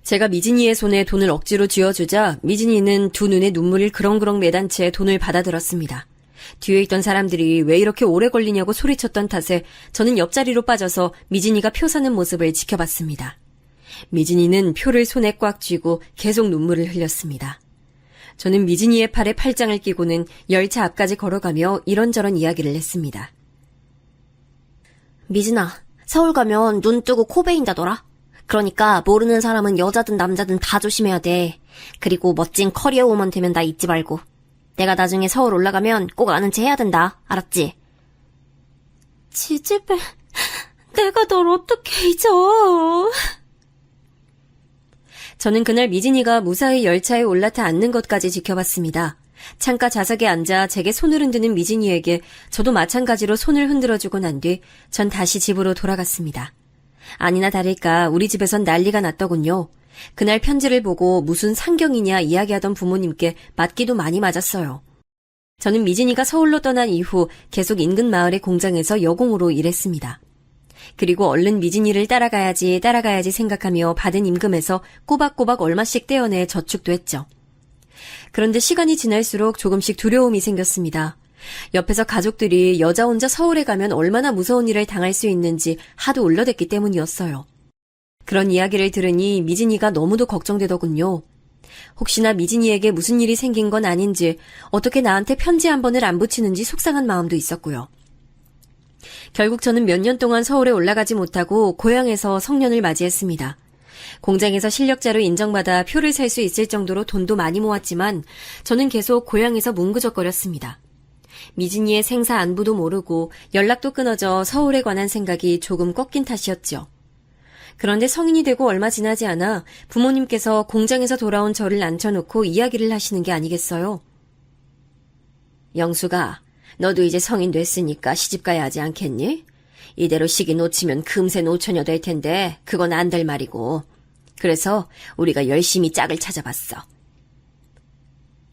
[SPEAKER 3] 제가 미진이의 손에 돈을 억지로 쥐어주자 미진이는 두 눈에 눈물을 그렁그렁 매단 채 돈을 받아들었습니다. 뒤에 있던 사람들이 왜 이렇게 오래 걸리냐고 소리쳤던 탓에 저는 옆자리로 빠져서 미진이가 표 사는 모습을 지켜봤습니다. 미진이는 표를 손에 꽉 쥐고 계속 눈물을 흘렸습니다. 저는 미진이의 팔에 팔짱을 끼고는 열차 앞까지 걸어가며 이런저런 이야기를 했습니다.
[SPEAKER 2] 미진아, 서울 가면 눈 뜨고 코 베인다더라.
[SPEAKER 3] 그러니까 모르는 사람은 여자든 남자든 다 조심해야 돼. 그리고 멋진 커리어 우먼 되면 나 잊지 말고. 내가 나중에 서울 올라가면 꼭 아는 체 해야 된다. 알았지? 지지배, 내가 널 어떻게 잊어. 저는 그날 미진이가 무사히 열차에 올라타 앉는 것까지 지켜봤습니다. 창가 좌석에 앉아 제게 손을 흔드는 미진이에게 저도 마찬가지로 손을 흔들어주고 난 뒤 전 다시 집으로 돌아갔습니다. 아니나 다를까 우리 집에선 난리가 났더군요. 그날 편지를 보고 무슨 상경이냐 이야기하던 부모님께 맞기도 많이 맞았어요. 저는 미진이가 서울로 떠난 이후 계속 인근 마을의 공장에서 여공으로 일했습니다. 그리고 얼른 미진이를 따라가야지 생각하며 받은 임금에서 꼬박꼬박 얼마씩 떼어내 저축도 했죠. 그런데 시간이 지날수록 조금씩 두려움이 생겼습니다. 옆에서 가족들이 여자 혼자 서울에 가면 얼마나 무서운 일을 당할 수 있는지 하도 울려댔기 때문이었어요. 그런 이야기를 들으니 미진이가 너무도 걱정되더군요. 혹시나 미진이에게 무슨 일이 생긴 건 아닌지, 어떻게 나한테 편지 한 번을 안 붙이는지 속상한 마음도 있었고요. 결국 저는 몇 년 동안 서울에 올라가지 못하고 고향에서 성년을 맞이했습니다. 공장에서 실력자로 인정받아 표를 살 수 있을 정도로 돈도 많이 모았지만 저는 계속 고향에서 뭉그적거렸습니다. 미진이의 생사 안부도 모르고 연락도 끊어져 서울에 관한 생각이 조금 꺾인 탓이었죠. 그런데 성인이 되고 얼마 지나지 않아 부모님께서 공장에서 돌아온 저를 앉혀놓고 이야기를 하시는 게 아니겠어요? 영수가, 너도 이제 성인 됐으니까 시집가야 하지 않겠니? 이대로 시기 놓치면 금세 노처녀 될 텐데 그건 안 될 말이고. 그래서 우리가 열심히 짝을 찾아봤어.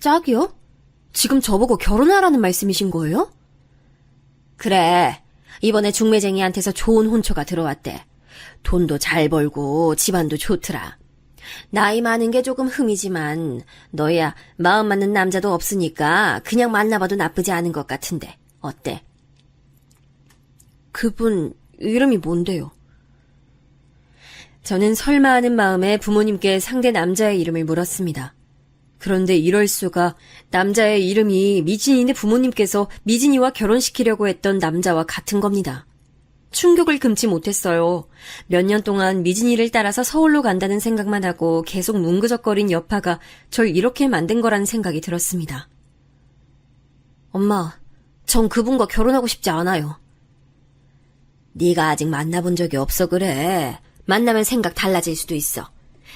[SPEAKER 3] 짝이요? 지금 저보고 결혼하라는 말씀이신 거예요? 그래. 이번에 중매쟁이한테서 좋은 혼처가 들어왔대. 돈도 잘 벌고 집안도 좋더라. 나이 많은 게 조금 흠이지만 너야 마음 맞는 남자도 없으니까 그냥 만나봐도 나쁘지 않은 것 같은데 어때? 그분 이름이 뭔데요? 저는 설마 하는 마음에 부모님께 상대 남자의 이름을 물었습니다. 그런데 이럴 수가, 남자의 이름이 미진이네 부모님께서 미진이와 결혼시키려고 했던 남자와 같은 겁니다. 충격을 금치 못했어요. 몇 년 동안 미진이를 따라서 서울로 간다는 생각만 하고 계속 뭉그적거린 여파가 절 이렇게 만든 거라는 생각이 들었습니다. 엄마, 전 그분과 결혼하고 싶지 않아요. 네가 아직 만나본 적이 없어 그래. 만나면 생각 달라질 수도 있어.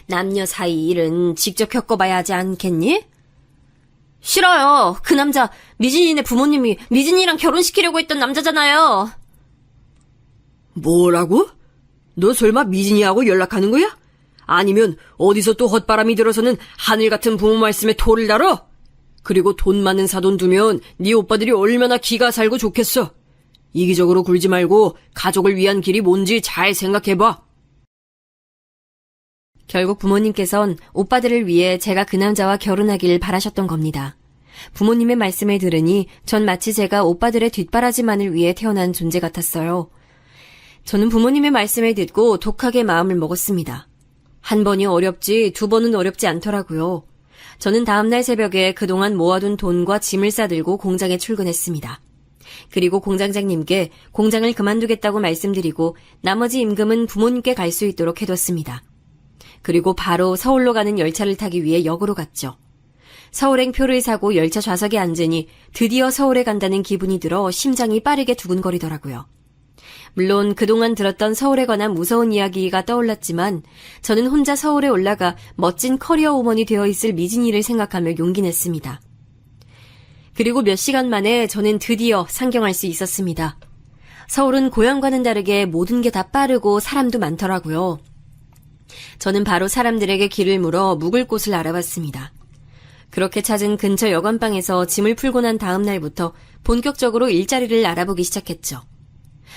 [SPEAKER 3] 남녀 사이 일은 직접 겪어봐야 하지 않겠니? 싫어요. 그 남자 미진이네 부모님이 미진이랑 결혼시키려고 했던 남자잖아요.
[SPEAKER 4] 뭐라고? 너 설마 미진이하고 연락하는 거야? 아니면 어디서 또 헛바람이 들어서는 하늘 같은 부모 말씀에 토를 달어? 그리고 돈 많은 사돈 두면 네 오빠들이 얼마나 기가 살고 좋겠어. 이기적으로 굴지 말고 가족을 위한 길이 뭔지 잘 생각해봐.
[SPEAKER 3] 결국 부모님께선 오빠들을 위해 제가 그 남자와 결혼하길 바라셨던 겁니다. 부모님의 말씀을 들으니 전 마치 제가 오빠들의 뒷바라지만을 위해 태어난 존재 같았어요. 저는 부모님의 말씀을 듣고 독하게 마음을 먹었습니다. 한 번이 어렵지 두 번은 어렵지 않더라고요. 저는 다음날 새벽에 그동안 모아둔 돈과 짐을 싸들고 공장에 출근했습니다. 그리고 공장장님께 공장을 그만두겠다고 말씀드리고 나머지 임금은 부모님께 갈 수 있도록 해뒀습니다. 그리고 바로 서울로 가는 열차를 타기 위해 역으로 갔죠. 서울행 표를 사고 열차 좌석에 앉으니 드디어 서울에 간다는 기분이 들어 심장이 빠르게 두근거리더라고요. 물론 그동안 들었던 서울에 관한 무서운 이야기가 떠올랐지만 저는 혼자 서울에 올라가 멋진 커리어 우먼이 되어 있을 미진이를 생각하며 용기 냈습니다. 그리고 몇 시간 만에 저는 드디어 상경할 수 있었습니다. 서울은 고향과는 다르게 모든 게 다 빠르고 사람도 많더라고요. 저는 바로 사람들에게 길을 물어 묵을 곳을 알아봤습니다. 그렇게 찾은 근처 여관방에서 짐을 풀고 난 다음 날부터 본격적으로 일자리를 알아보기 시작했죠.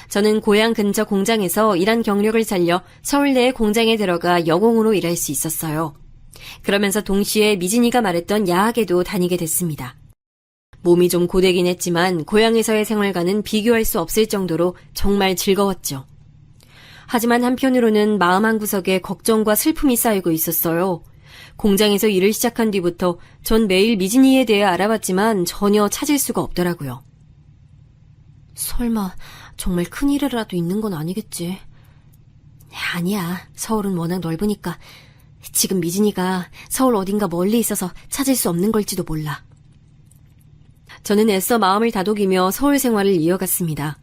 [SPEAKER 3] 저는 고향 근처 공장에서 일한 경력을 살려 서울 내의 공장에 들어가 여공으로 일할 수 있었어요. 그러면서 동시에 미진이가 말했던 야학에도 다니게 됐습니다. 몸이 좀 고되긴 했지만 고향에서의 생활과는 비교할 수 없을 정도로 정말 즐거웠죠. 하지만 한편으로는 마음 한구석에 걱정과 슬픔이 쌓이고 있었어요. 공장에서 일을 시작한 뒤부터 전 매일 미진이에 대해 알아봤지만 전혀 찾을 수가 없더라고요. 설마 정말 큰일이라도 있는 건 아니겠지. 아니야. 서울은 워낙 넓으니까. 지금 미진이가 서울 어딘가 멀리 있어서 찾을 수 없는 걸지도 몰라. 저는 애써 마음을 다독이며 서울 생활을 이어갔습니다.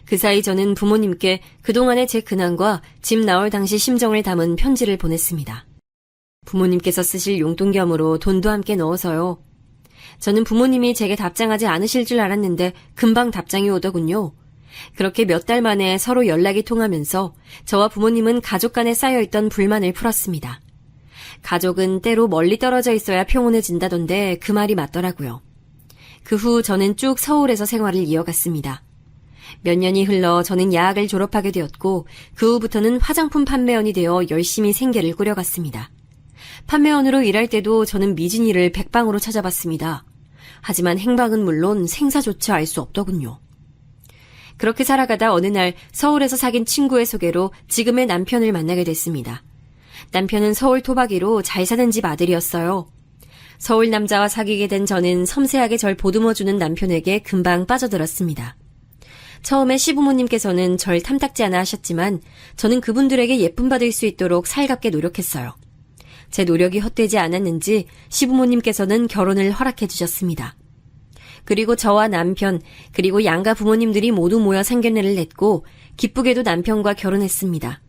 [SPEAKER 3] 그 사이 저는 부모님께 그동안의 제 근황과 집 나올 당시 심정을 담은 편지를 보냈습니다. 부모님께서 쓰실 용돈겸으로 돈도 함께 넣어서요. 저는 부모님이 제게 답장하지 않으실 줄 알았는데 금방 답장이 오더군요. 그렇게 몇 달 만에 서로 연락이 통하면서 저와 부모님은 가족 간에 쌓여있던 불만을 풀었습니다. 가족은 때로 멀리 떨어져 있어야 평온해진다던데 그 말이 맞더라고요. 그 후 저는 쭉 서울에서 생활을 이어갔습니다. 몇 년이 흘러 저는 야학을 졸업하게 되었고 그 후부터는 화장품 판매원이 되어 열심히 생계를 꾸려갔습니다. 판매원으로 일할 때도 저는 미진이를 백방으로 찾아봤습니다. 하지만 행방은 물론 생사조차 알 수 없더군요. 그렇게 살아가다 어느 날 서울에서 사귄 친구의 소개로 지금의 남편을 만나게 됐습니다. 남편은 서울 토박이로 잘 사는 집 아들이었어요. 서울 남자와 사귀게 된 저는 섬세하게 절 보듬어주는 남편에게 금방 빠져들었습니다. 처음에 시부모님께서는 절 탐탁지 않아 하셨지만 저는 그분들에게 예쁨 받을 수 있도록 살갑게 노력했어요. 제 노력이 헛되지 않았는지 시부모님께서는 결혼을 허락해 주셨습니다. 그리고 저와 남편, 그리고 양가 부모님들이 모두 모여 상견례를 냈고 기쁘게도 남편과 결혼했습니다.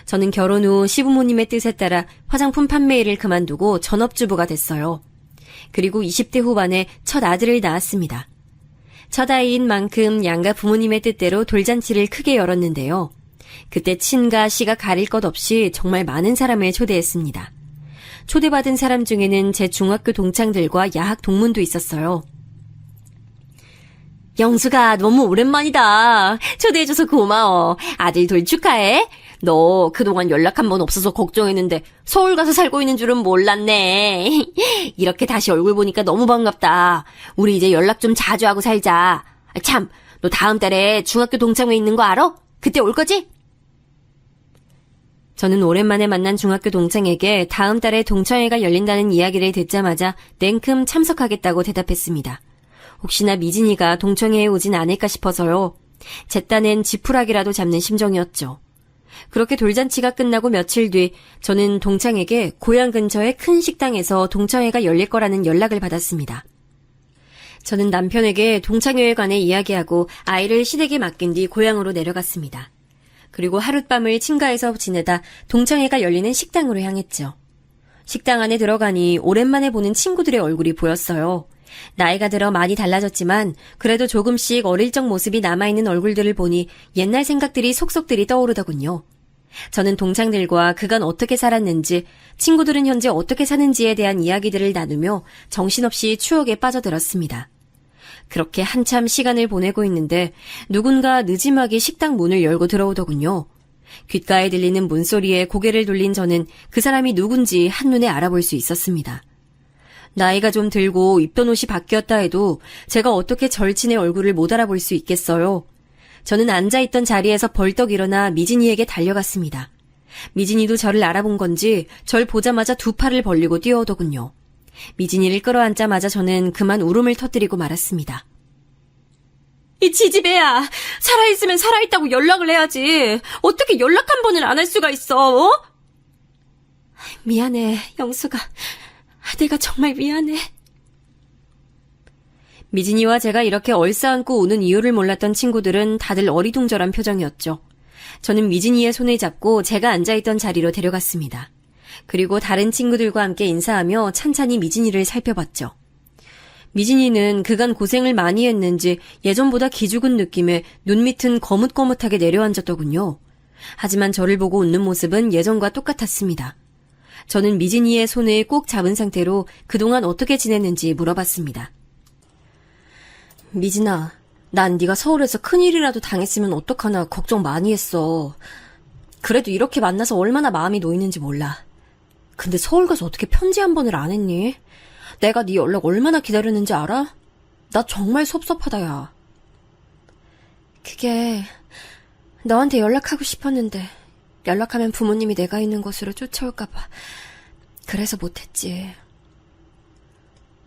[SPEAKER 3] 저는 결혼 후 시부모님의 뜻에 따라 화장품 판매 일을 그만두고 전업주부가 됐어요. 그리고 20대 후반에 첫 아들을 낳았습니다. 첫 아이인 만큼 양가 부모님의 뜻대로 돌잔치를 크게 열었는데요. 그때 친가, 시가 가릴 것 없이 정말 많은 사람을 초대했습니다. 초대받은 사람 중에는 제 중학교 동창들과 야학 동문도 있었어요. 영수가 너무 오랜만이다. 초대해줘서 고마워. 아들 돌 축하해. 너 그동안 연락 한 번 없어서 걱정했는데 서울 가서 살고 있는 줄은 몰랐네. 이렇게 다시 얼굴 보니까 너무 반갑다. 우리 이제 연락 좀 자주 하고 살자. 참, 너 다음 달에 중학교 동창회 있는 거 알아? 그때 올 거지? 저는 오랜만에 만난 중학교 동창에게 다음 달에 동창회가 열린다는 이야기를 듣자마자 냉큼 참석하겠다고 대답했습니다. 혹시나 미진이가 동창회에 오진 않을까 싶어서요. 제 딴엔 지푸라기라도 잡는 심정이었죠. 그렇게 돌잔치가 끝나고 며칠 뒤 저는 동창에게 고향 근처의 큰 식당에서 동창회가 열릴 거라는 연락을 받았습니다. 저는 남편에게 동창회에 관해 이야기하고 아이를 시댁에 맡긴 뒤 고향으로 내려갔습니다. 그리고 하룻밤을 친가에서 지내다 동창회가 열리는 식당으로 향했죠. 식당 안에 들어가니 오랜만에 보는 친구들의 얼굴이 보였어요. 나이가 들어 많이 달라졌지만 그래도 조금씩 어릴 적 모습이 남아있는 얼굴들을 보니 옛날 생각들이 속속들이 떠오르더군요. 저는 동창들과 그간 어떻게 살았는지, 친구들은 현재 어떻게 사는지에 대한 이야기들을 나누며 정신없이 추억에 빠져들었습니다. 그렇게 한참 시간을 보내고 있는데 누군가 느지막이 식당 문을 열고 들어오더군요. 귓가에 들리는 문소리에 고개를 돌린 저는 그 사람이 누군지 한눈에 알아볼 수 있었습니다. 나이가 좀 들고 입던 옷이 바뀌었다 해도 제가 어떻게 절친의 얼굴을 못 알아볼 수 있겠어요. 저는 앉아있던 자리에서 벌떡 일어나 미진이에게 달려갔습니다. 미진이도 저를 알아본 건지 절 보자마자 두 팔을 벌리고 뛰어오더군요. 미진이를 끌어안자마자 저는 그만 울음을 터뜨리고 말았습니다. 이 지지배야, 살아있으면 살아있다고 연락을 해야지. 어떻게 연락 한 번을 안 할 수가 있어? 어? 미안해, 영수가. 내가 정말 미안해. 미진이와 제가 이렇게 얼싸안고 우는 이유를 몰랐던 친구들은 다들 어리둥절한 표정이었죠. 저는 미진이의 손을 잡고 제가 앉아있던 자리로 데려갔습니다. 그리고 다른 친구들과 함께 인사하며 찬찬히 미진이를 살펴봤죠. 미진이는 그간 고생을 많이 했는지 예전보다 기죽은 느낌에 눈 밑은 거뭇거뭇하게 내려앉았더군요. 하지만 저를 보고 웃는 모습은 예전과 똑같았습니다. 저는 미진이의 손을 꼭 잡은 상태로 그동안 어떻게 지냈는지 물어봤습니다. 미진아, 난 네가 서울에서 큰일이라도 당했으면 어떡하나 걱정 많이 했어. 그래도 이렇게 만나서 얼마나 마음이 놓이는지 몰라. 근데 서울 가서 어떻게 편지 한 번을 안 했니? 내가 네 연락 얼마나 기다렸는지 알아? 나 정말 섭섭하다, 야. 그게 너한테 연락하고 싶었는데 연락하면 부모님이 내가 있는 곳으로 쫓아올까 봐. 그래서 못했지.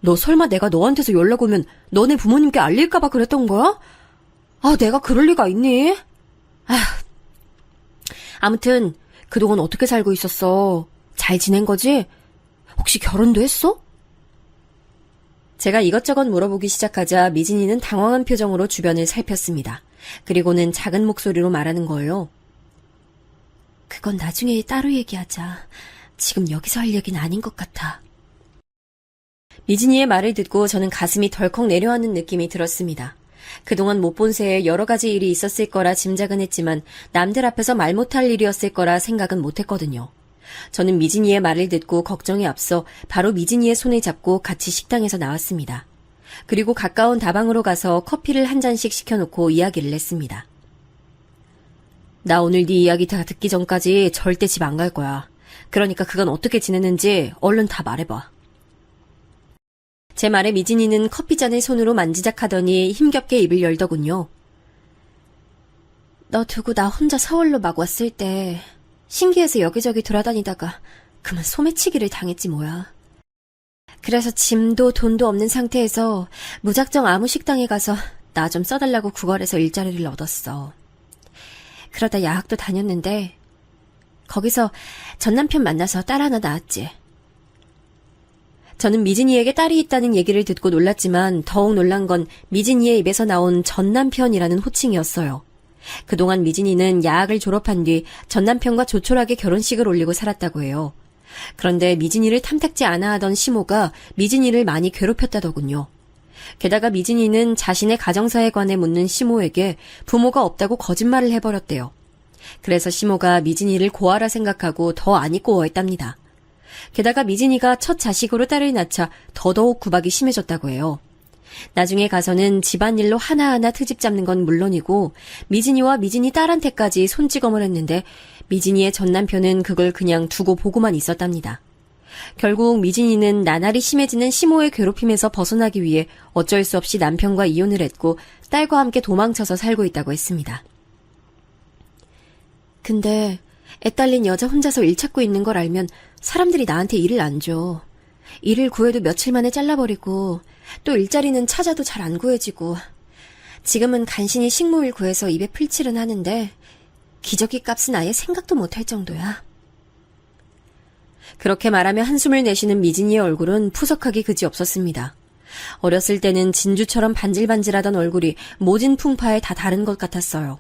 [SPEAKER 3] 너 설마 내가 너한테서 연락 오면 너네 부모님께 알릴까 봐 그랬던 거야? 아, 내가 그럴 리가 있니? 아무튼 그동안 어떻게 살고 있었어? 잘 지낸 거지? 혹시 결혼도 했어? 제가 이것저것 물어보기 시작하자 미진이는 당황한 표정으로 주변을 살폈습니다. 그리고는 작은 목소리로 말하는 거예요. 그건 나중에 따로 얘기하자. 지금 여기서 할 얘기는 아닌 것 같아. 미진이의 말을 듣고 저는 가슴이 덜컥 내려앉는 느낌이 들었습니다. 그동안 못 본 새에 여러 가지 일이 있었을 거라 짐작은 했지만 남들 앞에서 말 못할 일이었을 거라 생각은 못했거든요. 저는 미진이의 말을 듣고 걱정에 앞서 바로 미진이의 손을 잡고 같이 식당에서 나왔습니다. 그리고 가까운 다방으로 가서 커피를 한 잔씩 시켜놓고 이야기를 했습니다. 나 오늘 네 이야기 다 듣기 전까지 절대 집 안 갈 거야. 그러니까 그건 어떻게 지냈는지 얼른 다 말해봐. 제 말에 미진이는 커피잔을 손으로 만지작하더니 힘겹게 입을 열더군요. 너 두고 나 혼자 서울로 막 왔을 때 신기해서 여기저기 돌아다니다가 그만 소매치기를 당했지 뭐야. 그래서 짐도 돈도 없는 상태에서 무작정 아무 식당에 가서 나 좀 써달라고 구걸해서 일자리를 얻었어. 그러다 야학도 다녔는데 거기서 전 남편 만나서 딸 하나 낳았지. 저는 미진이에게 딸이 있다는 얘기를 듣고 놀랐지만 더욱 놀란 건 미진이의 입에서 나온 전 남편이라는 호칭이었어요. 그동안 미진이는 야학을 졸업한 뒤 전 남편과 조촐하게 결혼식을 올리고 살았다고 해요. 그런데 미진이를 탐탁지 않아 하던 시모가 미진이를 많이 괴롭혔다더군요. 게다가 미진이는 자신의 가정사에 관해 묻는 시모에게 부모가 없다고 거짓말을 해버렸대요. 그래서 시모가 미진이를 고아라 생각하고 더 안 입고 왔답니다. 게다가 미진이가 첫 자식으로 딸을 낳자 더더욱 구박이 심해졌다고 해요. 나중에 가서는 집안일로 하나하나 트집 잡는 건 물론이고 미진이와 미진이 딸한테까지 손찌검을 했는데 미진이의 전 남편은 그걸 그냥 두고 보고만 있었답니다. 결국 미진이는 나날이 심해지는 시모의 괴롭힘에서 벗어나기 위해 어쩔 수 없이 남편과 이혼을 했고 딸과 함께 도망쳐서 살고 있다고 했습니다. 근데 애 딸린 여자 혼자서 일 찾고 있는 걸 알면 사람들이 나한테 일을 안 줘. 일을 구해도 며칠 만에 잘라버리고 또 일자리는 찾아도 잘 안 구해지고 지금은 간신히 식모일 구해서 입에 풀칠은 하는데 기저귀 값은 아예 생각도 못할 정도야. 그렇게 말하며 한숨을 내쉬는 미진이의 얼굴은 푸석하기 그지없었습니다. 어렸을 때는 진주처럼 반질반질하던 얼굴이 모진 풍파에 다 다른 것 같았어요.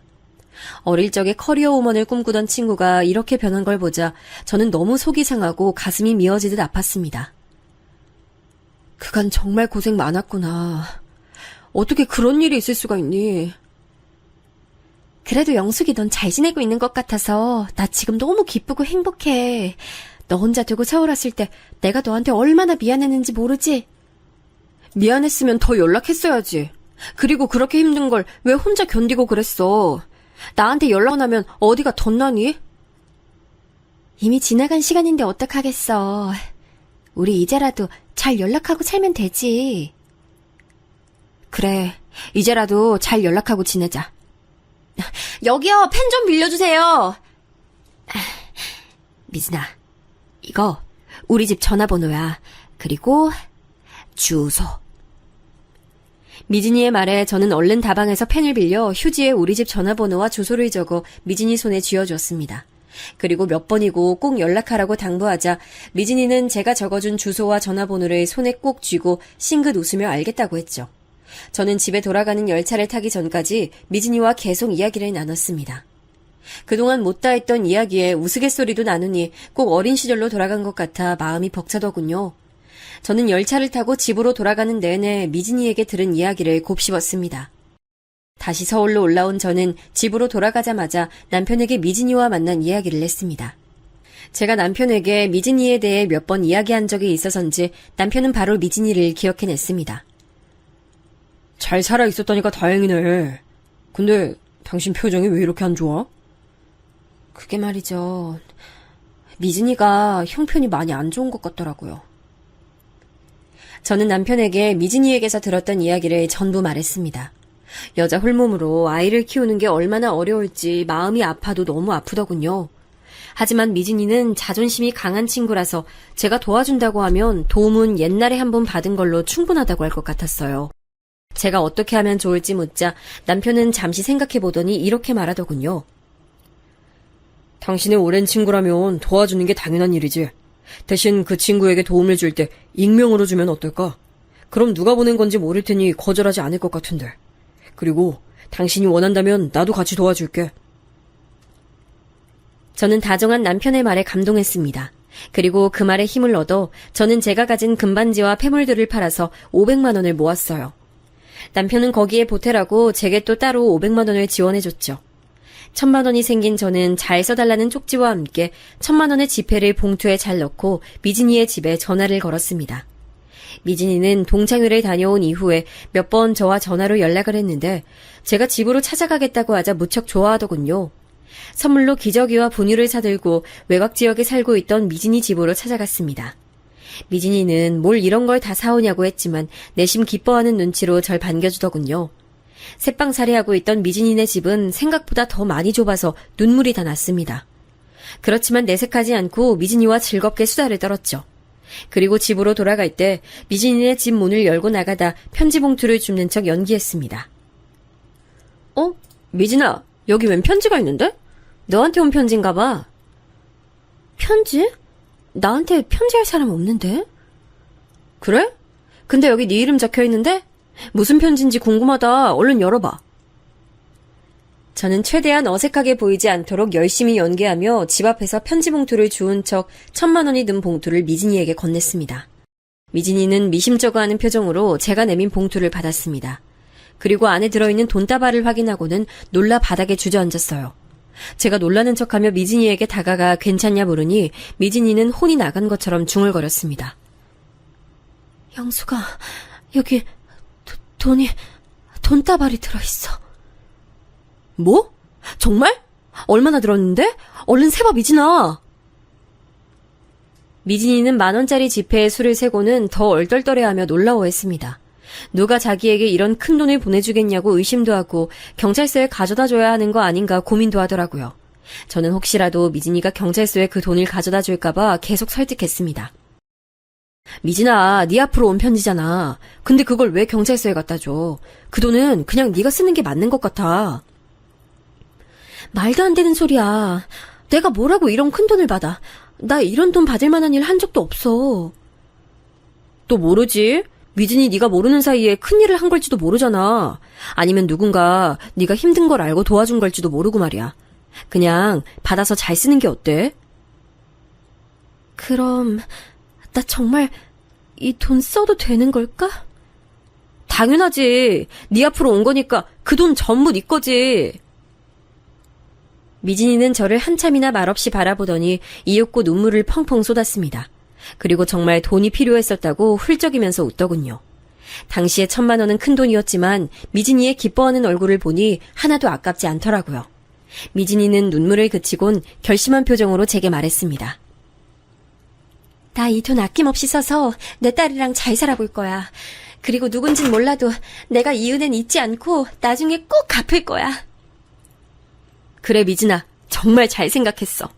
[SPEAKER 3] 어릴 적에 커리어 우먼을 꿈꾸던 친구가 이렇게 변한 걸 보자 저는 너무 속이 상하고 가슴이 미어지듯 아팠습니다. 그간 정말 고생 많았구나. 어떻게 그런 일이 있을 수가 있니? 그래도 영숙이 넌 잘 지내고 있는 것 같아서 나 지금 너무 기쁘고 행복해. 너 혼자 두고 서울 왔을 때 내가 너한테 얼마나 미안했는지 모르지? 미안했으면 더 연락했어야지. 그리고 그렇게 힘든 걸 왜 혼자 견디고 그랬어? 나한테 연락 안 하면 어디가 덧나니? 이미 지나간 시간인데 어떡하겠어. 우리 이제라도 잘 연락하고 살면 되지. 그래, 이제라도 잘 연락하고 지내자. 여기요, 펜 좀 빌려주세요. 미진아, 이거 우리 집 전화번호야. 그리고 주소. 미진이의 말에 저는 얼른 다방에서 펜을 빌려 휴지에 우리 집 전화번호와 주소를 적어 미진이 손에 쥐어주었습니다. 그리고 몇 번이고 꼭 연락하라고 당부하자 미진이는 제가 적어준 주소와 전화번호를 손에 꼭 쥐고 싱긋 웃으며 알겠다고 했죠. 저는 집에 돌아가는 열차를 타기 전까지 미진이와 계속 이야기를 나눴습니다. 그동안 못다 했던 이야기에 우스갯소리도 나누니 꼭 어린 시절로 돌아간 것 같아 마음이 벅차더군요. 저는 열차를 타고 집으로 돌아가는 내내 미진이에게 들은 이야기를 곱씹었습니다. 다시 서울로 올라온 저는 집으로 돌아가자마자 남편에게 미진이와 만난 이야기를 했습니다. 제가 남편에게 미진이에 대해 몇 번 이야기한 적이 있어서인지 남편은 바로 미진이를 기억해냈습니다.
[SPEAKER 4] 잘 살아 있었다니까 다행이네. 근데 당신 표정이 왜 이렇게 안 좋아?
[SPEAKER 3] 그게 말이죠. 미진이가 형편이 많이 안 좋은 것 같더라고요. 저는 남편에게 미진이에게서 들었던 이야기를 전부 말했습니다. 여자 홀몸으로 아이를 키우는 게 얼마나 어려울지 마음이 아파도 너무 아프더군요. 하지만 미진이는 자존심이 강한 친구라서 제가 도와준다고 하면 도움은 옛날에 한 번 받은 걸로 충분하다고 할 것 같았어요. 제가 어떻게 하면 좋을지 묻자 남편은 잠시 생각해보더니 이렇게 말하더군요.
[SPEAKER 4] 당신의 오랜 친구라면 도와주는 게 당연한 일이지. 대신 그 친구에게 도움을 줄 때 익명으로 주면 어떨까? 그럼 누가 보낸 건지 모를 테니 거절하지 않을 것 같은데. 그리고 당신이 원한다면 나도 같이 도와줄게.
[SPEAKER 3] 저는 다정한 남편의 말에 감동했습니다. 그리고 그 말에 힘을 얻어 저는 제가 가진 금반지와 폐물들을 팔아서 500만 원을 모았어요. 남편은 거기에 보태라고 제게 또 따로 500만 원을 지원해줬죠. 1000만 원이 생긴 저는 잘 써달라는 쪽지와 함께 1000만 원의 지폐를 봉투에 잘 넣고 미진이의 집에 전화를 걸었습니다. 미진이는 동창회를 다녀온 이후에 몇 번 저와 전화로 연락을 했는데 제가 집으로 찾아가겠다고 하자 무척 좋아하더군요. 선물로 기저귀와 분유를 사들고 외곽 지역에 살고 있던 미진이 집으로 찾아갔습니다. 미진이는 뭘 이런 걸 다 사오냐고 했지만 내심 기뻐하는 눈치로 절 반겨주더군요. 새빵살이하고 있던 미진이네 집은 생각보다 더 많이 좁아서 눈물이 다 났습니다. 그렇지만 내색하지 않고 미진이와 즐겁게 수다를 떨었죠. 그리고 집으로 돌아갈 때 미진이네 집 문을 열고 나가다 편지 봉투를 줍는 척 연기했습니다.
[SPEAKER 4] 미진아, 여기 웬 편지가 있는데? 너한테 온 편지인가 봐.
[SPEAKER 3] 편지? 나한테 편지할 사람 없는데?
[SPEAKER 4] 그래? 근데 여기 네 이름 적혀 있는데? 무슨 편지인지 궁금하다. 얼른 열어봐.
[SPEAKER 3] 저는 최대한 어색하게 보이지 않도록 열심히 연기하며 집 앞에서 편지 봉투를 주운 척 1000만 원이 든 봉투를 미진이에게 건넸습니다. 미진이는 미심쩍어하는 표정으로 제가 내민 봉투를 받았습니다. 그리고 안에 들어있는 돈다발을 확인하고는 놀라 바닥에 주저앉았어요. 제가 놀라는 척하며 미진이에게 다가가 괜찮냐 물으니 미진이는 혼이 나간 것처럼 중얼거렸습니다. 영수가 여기 돈다발이 들어있어.
[SPEAKER 4] 뭐? 정말? 얼마나 들었는데? 얼른 세봐, 미진아.
[SPEAKER 3] 미진이는 10,000원짜리 지폐에 수를 세고는 더 얼떨떨해하며 놀라워했습니다. 누가 자기에게 이런 큰 돈을 보내주겠냐고 의심도 하고 경찰서에 가져다줘야 하는 거 아닌가 고민도 하더라고요. 저는 혹시라도 미진이가 경찰서에 그 돈을 가져다 줄까봐 계속 설득했습니다. 미진아, 네 앞으로 온 편지잖아. 근데 그걸 왜 경찰서에 갖다 줘? 그 돈은 그냥 네가 쓰는 게 맞는 것 같아. 말도 안 되는 소리야. 내가 뭐라고 이런 큰 돈을 받아. 나 이런 돈 받을 만한 일 한 적도 없어.
[SPEAKER 4] 또 모르지? 미진이 네가 모르는 사이에 큰일을 한 걸지도 모르잖아. 아니면 누군가 네가 힘든 걸 알고 도와준 걸지도 모르고 말이야. 그냥 받아서 잘 쓰는 게 어때?
[SPEAKER 3] 그럼 나 정말 이 돈 써도 되는 걸까?
[SPEAKER 4] 당연하지. 네 앞으로 온 거니까 그 돈 전부 네 거지.
[SPEAKER 3] 미진이는 저를 한참이나 말없이 바라보더니 이윽고 눈물을 펑펑 쏟았습니다. 그리고 정말 돈이 필요했었다고 훌쩍이면서 웃더군요. 당시에 1000만 원은 큰 돈이었지만 미진이의 기뻐하는 얼굴을 보니 하나도 아깝지 않더라고요. 미진이는 눈물을 그치곤 결심한 표정으로 제게 말했습니다. 나 이 돈 아낌없이 써서 내 딸이랑 잘 살아볼 거야. 그리고 누군진 몰라도 내가 이 은혜는 잊지 않고 나중에 꼭 갚을 거야.
[SPEAKER 4] 그래, 미진아. 정말 잘 생각했어.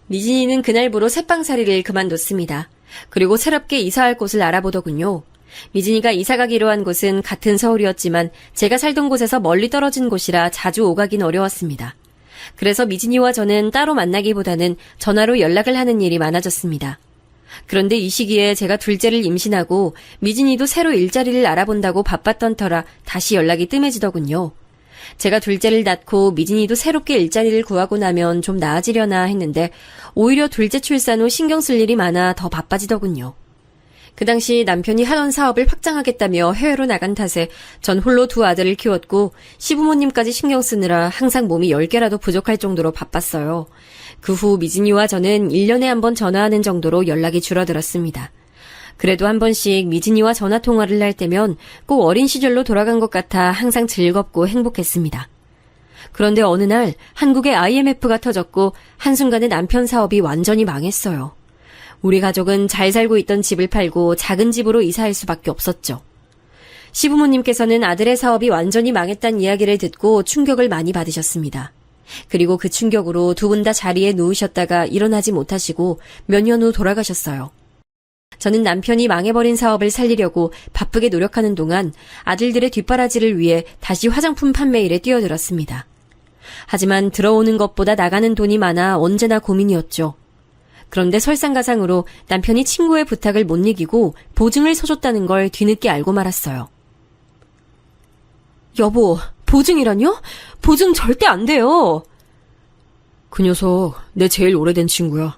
[SPEAKER 3] 미진이는 그날부로 새빵살이를 그만뒀습니다. 그리고 새롭게 이사할 곳을 알아보더군요. 미진이가 이사가기로 한 곳은 같은 서울이었지만 제가 살던 곳에서 멀리 떨어진 곳이라 자주 오가긴 어려웠습니다. 그래서 미진이와 저는 따로 만나기보다는 전화로 연락을 하는 일이 많아졌습니다. 그런데 이 시기에 제가 둘째를 임신하고 미진이도 새로 일자리를 알아본다고 바빴던 터라 다시 연락이 뜸해지더군요. 제가 둘째를 낳고 미진이도 새롭게 일자리를 구하고 나면 좀 나아지려나 했는데 오히려 둘째 출산 후 신경 쓸 일이 많아 더 바빠지더군요. 그 당시 남편이 하던 사업을 확장하겠다며 해외로 나간 탓에 전 홀로 두 아들을 키웠고 시부모님까지 신경 쓰느라 항상 몸이 10개라도 부족할 정도로 바빴어요. 그 후 미진이와 저는 1년에 한 번 전화하는 정도로 연락이 줄어들었습니다. 그래도 한 번씩 미진이와 전화통화를 할 때면 꼭 어린 시절로 돌아간 것 같아 항상 즐겁고 행복했습니다. 그런데 어느 날 한국에 IMF가 터졌고 한순간에 남편 사업이 완전히 망했어요. 우리 가족은 잘 살고 있던 집을 팔고 작은 집으로 이사할 수밖에 없었죠. 시부모님께서는 아들의 사업이 완전히 망했다는 이야기를 듣고 충격을 많이 받으셨습니다. 그리고 그 충격으로 두 분 다 자리에 누우셨다가 일어나지 못하시고 몇 년 후 돌아가셨어요. 저는 남편이 망해버린 사업을 살리려고 바쁘게 노력하는 동안 아들들의 뒷바라지를 위해 다시 화장품 판매 일에 뛰어들었습니다. 하지만 들어오는 것보다 나가는 돈이 많아 언제나 고민이었죠. 그런데 설상가상으로 남편이 친구의 부탁을 못 이기고 보증을 서줬다는 걸 뒤늦게 알고 말았어요. 여보, 보증이라뇨? 보증 절대 안 돼요.
[SPEAKER 4] 그 녀석 내 제일 오래된 친구야.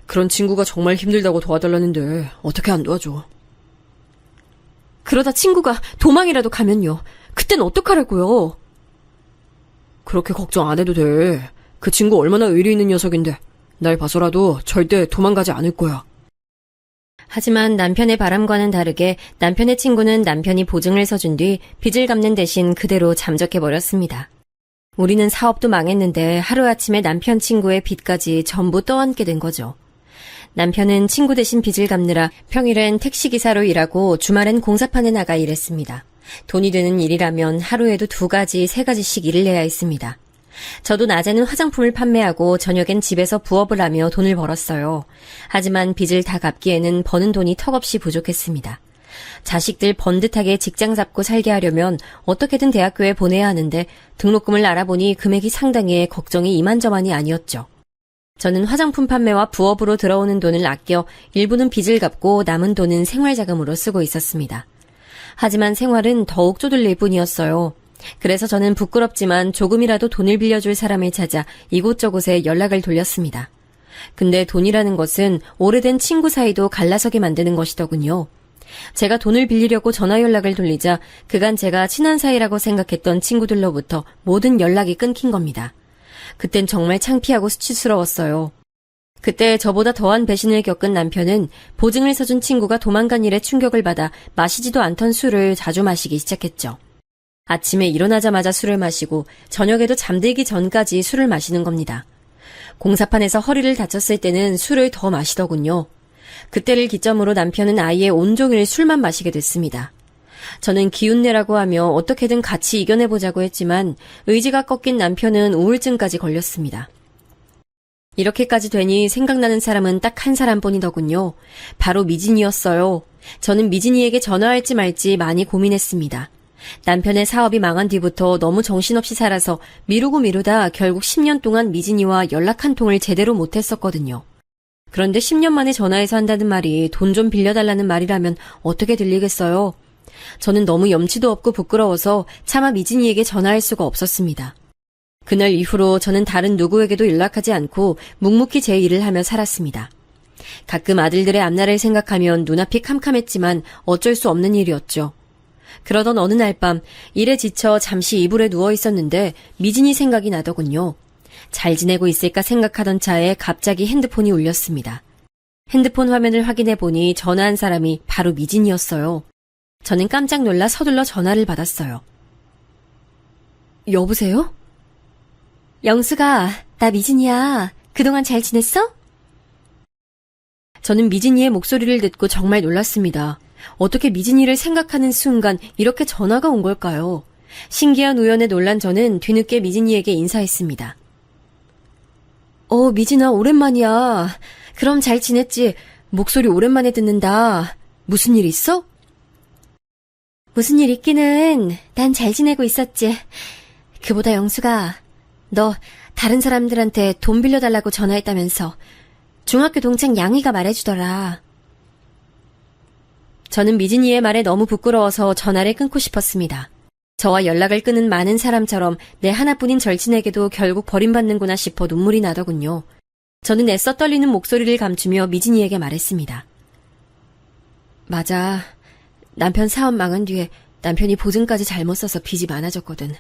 [SPEAKER 4] 그런 친구가 정말 힘들다고 도와달라는데 어떻게 안 도와줘.
[SPEAKER 3] 그러다 친구가 도망이라도 가면요. 그땐 어떡하라고요?
[SPEAKER 4] 그렇게 걱정 안 해도 돼. 그 친구 얼마나 의리 있는 녀석인데 날 봐서라도 절대 도망가지 않을 거야.
[SPEAKER 3] 하지만 남편의 바람과는 다르게 남편의 친구는 남편이 보증을 서준 뒤 빚을 갚는 대신 그대로 잠적해버렸습니다. 우리는 사업도 망했는데 하루아침에 남편 친구의 빚까지 전부 떠안게 된 거죠. 남편은 친구 대신 빚을 갚느라 평일엔 택시기사로 일하고 주말엔 공사판에 나가 일했습니다. 돈이 되는 일이라면 하루에도 2가지, 3가지씩 일을 해야 했습니다. 저도 낮에는 화장품을 판매하고 저녁엔 집에서 부업을 하며 돈을 벌었어요. 하지만 빚을 다 갚기에는 버는 돈이 턱없이 부족했습니다. 자식들 번듯하게 직장 잡고 살게 하려면 어떻게든 대학교에 보내야 하는데 등록금을 알아보니 금액이 상당해 걱정이 이만저만이 아니었죠. 저는 화장품 판매와 부업으로 들어오는 돈을 아껴 일부는 빚을 갚고 남은 돈은 생활자금으로 쓰고 있었습니다. 하지만 생활은 더욱 쪼들릴 뿐이었어요. 그래서 저는 부끄럽지만 조금이라도 돈을 빌려줄 사람을 찾아 이곳저곳에 연락을 돌렸습니다. 근데 돈이라는 것은 오래된 친구 사이도 갈라서게 만드는 것이더군요. 제가 돈을 빌리려고 전화 연락을 돌리자 그간 제가 친한 사이라고 생각했던 친구들로부터 모든 연락이 끊긴 겁니다. 그땐 정말 창피하고 수치스러웠어요. 그때 저보다 더한 배신을 겪은 남편은 보증을 서준 친구가 도망간 일에 충격을 받아 마시지도 않던 술을 자주 마시기 시작했죠. 아침에 일어나자마자 술을 마시고 저녁에도 잠들기 전까지 술을 마시는 겁니다. 공사판에서 허리를 다쳤을 때는 술을 더 마시더군요. 그때를 기점으로 남편은 아예 온종일 술만 마시게 됐습니다. 저는 기운내라고 하며 어떻게든 같이 이겨내보자고 했지만 의지가 꺾인 남편은 우울증까지 걸렸습니다. 이렇게까지 되니 생각나는 사람은 딱 한 사람뿐이더군요. 바로 미진이었어요. 저는 미진이에게 전화할지 말지 많이 고민했습니다. 남편의 사업이 망한 뒤부터 너무 정신없이 살아서 미루다 결국 10년 동안 미진이와 연락 한 통을 제대로 못했었거든요. 그런데 10년 만에 전화해서 한다는 말이 돈 좀 빌려달라는 말이라면 어떻게 들리겠어요? 저는 너무 염치도 없고 부끄러워서 차마 미진이에게 전화할 수가 없었습니다. 그날 이후로 저는 다른 누구에게도 연락하지 않고 묵묵히 제 일을 하며 살았습니다. 가끔 아들들의 앞날을 생각하면 눈앞이 캄캄했지만 어쩔 수 없는 일이었죠. 그러던 어느 날 밤 일에 지쳐 잠시 이불에 누워 있었는데 미진이 생각이 나더군요. 잘 지내고 있을까 생각하던 차에 갑자기 핸드폰이 울렸습니다. 핸드폰 화면을 확인해 보니 전화한 사람이 바로 미진이었어요. 저는 깜짝 놀라 서둘러 전화를 받았어요.
[SPEAKER 4] 여보세요?
[SPEAKER 3] 영수가, 나 미진이야. 그동안 잘 지냈어? 저는 미진이의 목소리를 듣고 정말 놀랐습니다. 어떻게 미진이를 생각하는 순간 이렇게 전화가 온 걸까요? 신기한 우연에 놀란 저는 뒤늦게 미진이에게 인사했습니다. 미진아, 오랜만이야. 그럼 잘 지냈지? 목소리 오랜만에 듣는다. 무슨 일 있어? 무슨 일 있기는 난 잘 지내고 있었지. 그보다 영수가, 너 다른 사람들한테 돈 빌려달라고 전화했다면서 중학교 동창 양이가 말해주더라. 저는 미진이의 말에 너무 부끄러워서 전화를 끊고 싶었습니다. 저와 연락을 끊은 많은 사람처럼 내 하나뿐인 절친에게도 결국 버림받는구나 싶어 눈물이 나더군요. 저는 애써 떨리는 목소리를 감추며 미진이에게 말했습니다. 맞아. 남편 사업 망한 뒤에 남편이 보증까지 잘못 써서 빚이 많아졌거든.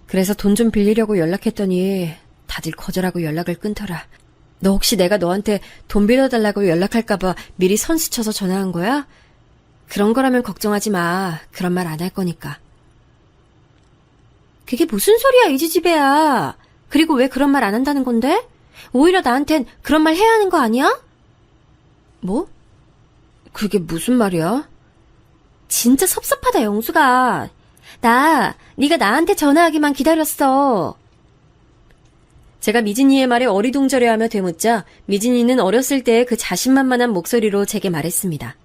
[SPEAKER 3] 그래서 돈 좀 빌리려고 연락했더니 다들 거절하고 연락을 끊더라. 너 혹시 내가 너한테 돈 빌려달라고 연락할까봐 미리 선수 쳐서 전화한 거야? 그런 거라면 걱정하지 마. 그런 말 안 할 거니까. 그게 무슨 소리야, 이지지배야. 그리고 왜 그런 말 안 한다는 건데? 오히려 나한텐 그런 말 해야 하는 거 아니야? 뭐? 그게 무슨 말이야? 진짜 섭섭하다, 영수가. 네가 나한테 전화하기만 기다렸어. 제가 미진이의 말에 어리둥절해하며 되묻자 미진이는 어렸을 때의 그 자신만만한 목소리로 제게 말했습니다.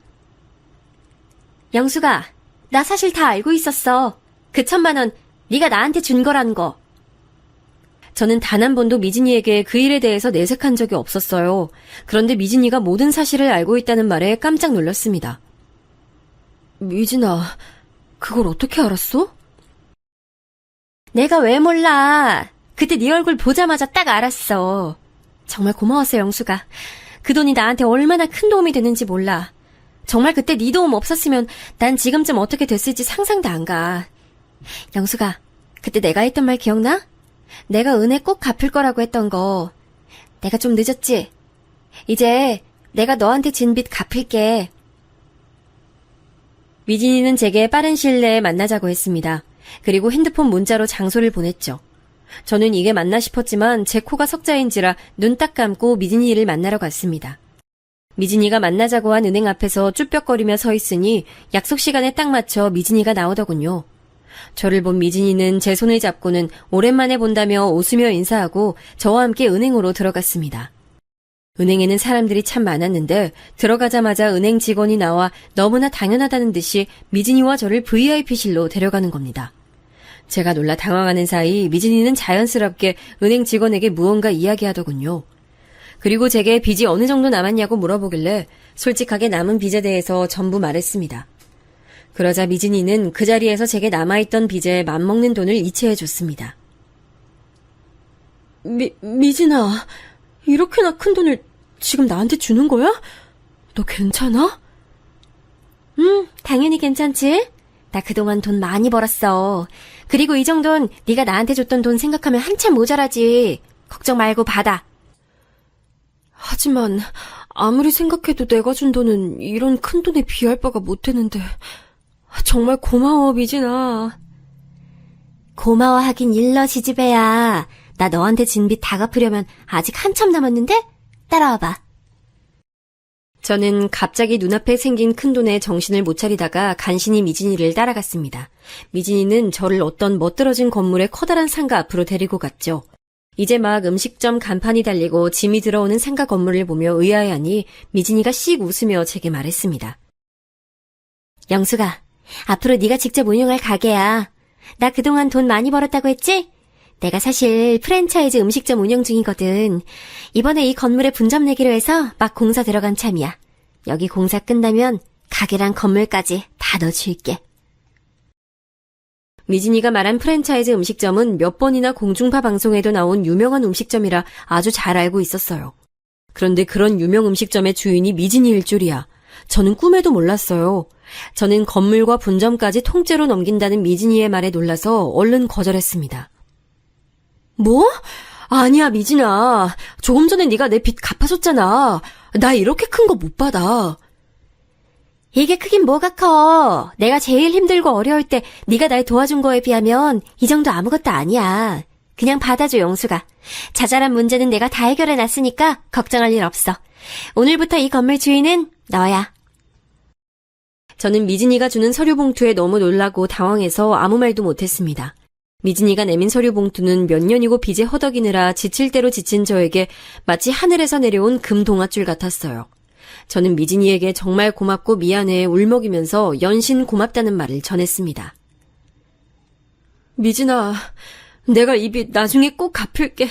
[SPEAKER 3] 영수가, 나 사실 다 알고 있었어. 그 1,000만 원 네가 나한테 준 거란 거. 저는 단 한 번도 미진이에게 그 일에 대해서 내색한 적이 없었어요. 그런데 미진이가 모든 사실을 알고 있다는 말에 깜짝 놀랐습니다. 미진아, 그걸 어떻게 알았어? 내가 왜 몰라. 그때 네 얼굴 보자마자 딱 알았어. 정말 고마웠어, 영수가. 그 돈이 나한테 얼마나 큰 도움이 되는지 몰라. 정말 그때 네 도움 없었으면 난 지금쯤 어떻게 됐을지 상상도 안 가. 영수가, 그때 내가 했던 말 기억나? 내가 은혜 꼭 갚을 거라고 했던 거. 내가 좀 늦었지? 이제 내가 너한테 진 빚 갚을게. 미진이는 제게 빠른 시일 내에 만나자고 했습니다. 그리고 핸드폰 문자로 장소를 보냈죠. 저는 이게 맞나 싶었지만 제 코가 석자인지라 눈 딱 감고 미진이를 만나러 갔습니다. 미진이가 만나자고 한 은행 앞에서 쭈뼛거리며 서 있으니 약속 시간에 딱 맞춰 미진이가 나오더군요. 저를 본 미진이는 제 손을 잡고는 오랜만에 본다며 웃으며 인사하고 저와 함께 은행으로 들어갔습니다. 은행에는 사람들이 참 많았는데 들어가자마자 은행 직원이 나와 너무나 당연하다는 듯이 미진이와 저를 VIP실로 데려가는 겁니다. 제가 놀라 당황하는 사이 미진이는 자연스럽게 은행 직원에게 무언가 이야기하더군요. 그리고 제게 빚이 어느 정도 남았냐고 물어보길래 솔직하게 남은 빚에 대해서 전부 말했습니다. 그러자 미진이는 그 자리에서 제게 남아있던 빚에 맘먹는 돈을 이체해줬습니다. 미진아, 이렇게나 큰 돈을 지금 나한테 주는 거야? 너 괜찮아? 당연히 괜찮지? 나 그동안 돈 많이 벌었어. 그리고 이 정도는 네가 나한테 줬던 돈 생각하면 한참 모자라지. 걱정 말고 받아. 하지만 아무리 생각해도 내가 준 돈은 이런 큰 돈에 비할 바가 못 되는데. 정말 고마워, 미진아. 고마워하긴 일러, 지지배야. 나 너한테 진 빚 다 갚으려면 아직 한참 남았는데? 따라와봐. 저는 갑자기 눈앞에 생긴 큰돈에 정신을 못 차리다가 간신히 미진이를 따라갔습니다. 미진이는 저를 어떤 멋들어진 건물의 커다란 상가 앞으로 데리고 갔죠. 이제 막 음식점 간판이 달리고 짐이 들어오는 상가 건물을 보며 의아해하니 미진이가 씩 웃으며 제게 말했습니다. 영수가, 앞으로 네가 직접 운영할 가게야. 나 그동안 돈 많이 벌었다고 했지? 내가 사실 프랜차이즈 음식점 운영 중이거든. 이번에 이 건물에 분점 내기로 해서 막 공사 들어간 참이야. 여기 공사 끝나면 가게랑 건물까지 다 넣어줄게. 미진이가 말한 프랜차이즈 음식점은 몇 번이나 공중파 방송에도 나온 유명한 음식점이라 아주 잘 알고 있었어요. 그런데 그런 유명 음식점의 주인이 미진이일 줄이야. 저는 꿈에도 몰랐어요. 저는 건물과 분점까지 통째로 넘긴다는 미진이의 말에 놀라서 얼른 거절했습니다. 뭐? 아니야, 미진아. 조금 전에 네가 내 빚 갚아줬잖아. 나 이렇게 큰 거 못 받아. 이게 크긴 뭐가 커. 내가 제일 힘들고 어려울 때 네가 날 도와준 거에 비하면 이 정도 아무것도 아니야. 그냥 받아줘, 영수가. 자잘한 문제는 내가 다 해결해놨으니까 걱정할 일 없어. 오늘부터 이 건물 주인은 너야. 저는 미진이가 주는 서류 봉투에 너무 놀라고 당황해서 아무 말도 못했습니다. 미진이가 내민 서류 봉투는 몇 년이고 빚에 허덕이느라 지칠 대로 지친 저에게 마치 하늘에서 내려온 금동아줄 같았어요. 저는 미진이에게 정말 고맙고 미안해 울먹이면서 연신 고맙다는 말을 전했습니다. 미진아, 내가 이 빚 나중에 꼭 갚을게.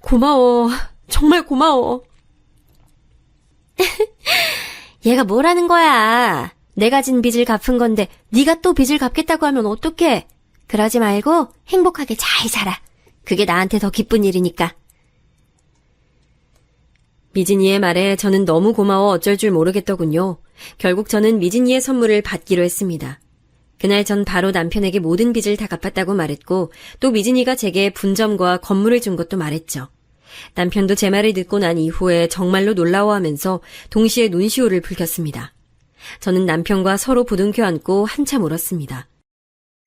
[SPEAKER 3] 고마워. 정말 고마워. 얘가 뭐라는 거야. 내가 진 빚을 갚은 건데 네가 또 빚을 갚겠다고 하면 어떡해. 그러지 말고 행복하게 잘 살아. 그게 나한테 더 기쁜 일이니까. 미진이의 말에 저는 너무 고마워 어쩔 줄 모르겠더군요. 결국 저는 미진이의 선물을 받기로 했습니다. 그날 전 바로 남편에게 모든 빚을 다 갚았다고 말했고 또 미진이가 제게 분점과 건물을 준 것도 말했죠. 남편도 제 말을 듣고 난 이후에 정말로 놀라워하면서 동시에 눈시울을 붉혔습니다. 저는 남편과 서로 부둥켜 안고 한참 울었습니다.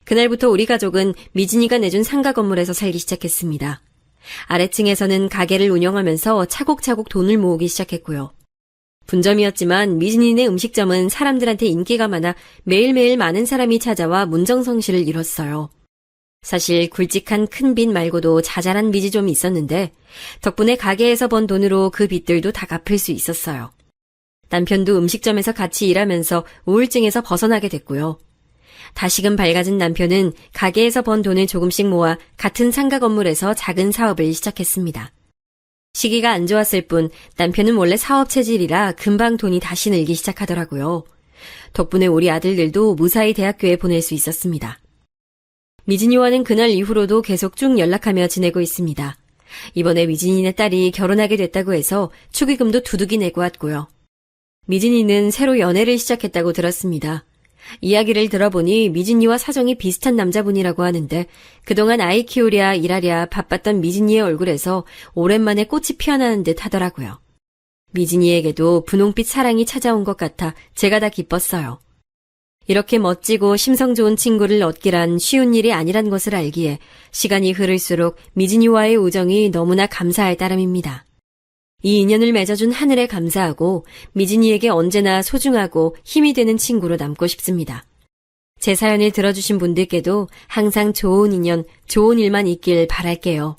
[SPEAKER 3] 그날부터 우리 가족은 미진이가 내준 상가 건물에서 살기 시작했습니다. 아래층에서는 가게를 운영하면서 차곡차곡 돈을 모으기 시작했고요. 분점이었지만 미진이네 음식점은 사람들한테 인기가 많아 매일매일 많은 사람이 찾아와 문정성시를 이뤘어요. 사실 굵직한 큰 빚 말고도 자잘한 빚이 좀 있었는데 덕분에 가게에서 번 돈으로 그 빚들도 다 갚을 수 있었어요. 남편도 음식점에서 같이 일하면서 우울증에서 벗어나게 됐고요. 다시금 밝아진 남편은 가게에서 번 돈을 조금씩 모아 같은 상가 건물에서 작은 사업을 시작했습니다. 시기가 안 좋았을 뿐 남편은 원래 사업 체질이라 금방 돈이 다시 늘기 시작하더라고요. 덕분에 우리 아들들도 무사히 대학교에 보낼 수 있었습니다. 미진이와는 그날 이후로도 계속 쭉 연락하며 지내고 있습니다. 이번에 미진이네 딸이 결혼하게 됐다고 해서 축의금도 두둑이 내고 왔고요. 미진이는 새로 연애를 시작했다고 들었습니다. 이야기를 들어보니 미진이와 사정이 비슷한 남자분이라고 하는데 그동안 아이 키우랴 일하랴 바빴던 미진이의 얼굴에서 오랜만에 꽃이 피어나는 듯 하더라고요. 미진이에게도 분홍빛 사랑이 찾아온 것 같아 제가 다 기뻤어요. 이렇게 멋지고 심성 좋은 친구를 얻기란 쉬운 일이 아니란 것을 알기에 시간이 흐를수록 미진이와의 우정이 너무나 감사할 따름입니다. 이 인연을 맺어준 하늘에 감사하고 미진이에게 언제나 소중하고 힘이 되는 친구로 남고 싶습니다. 제 사연을 들어주신 분들께도 항상 좋은 인연, 좋은 일만 있길 바랄게요.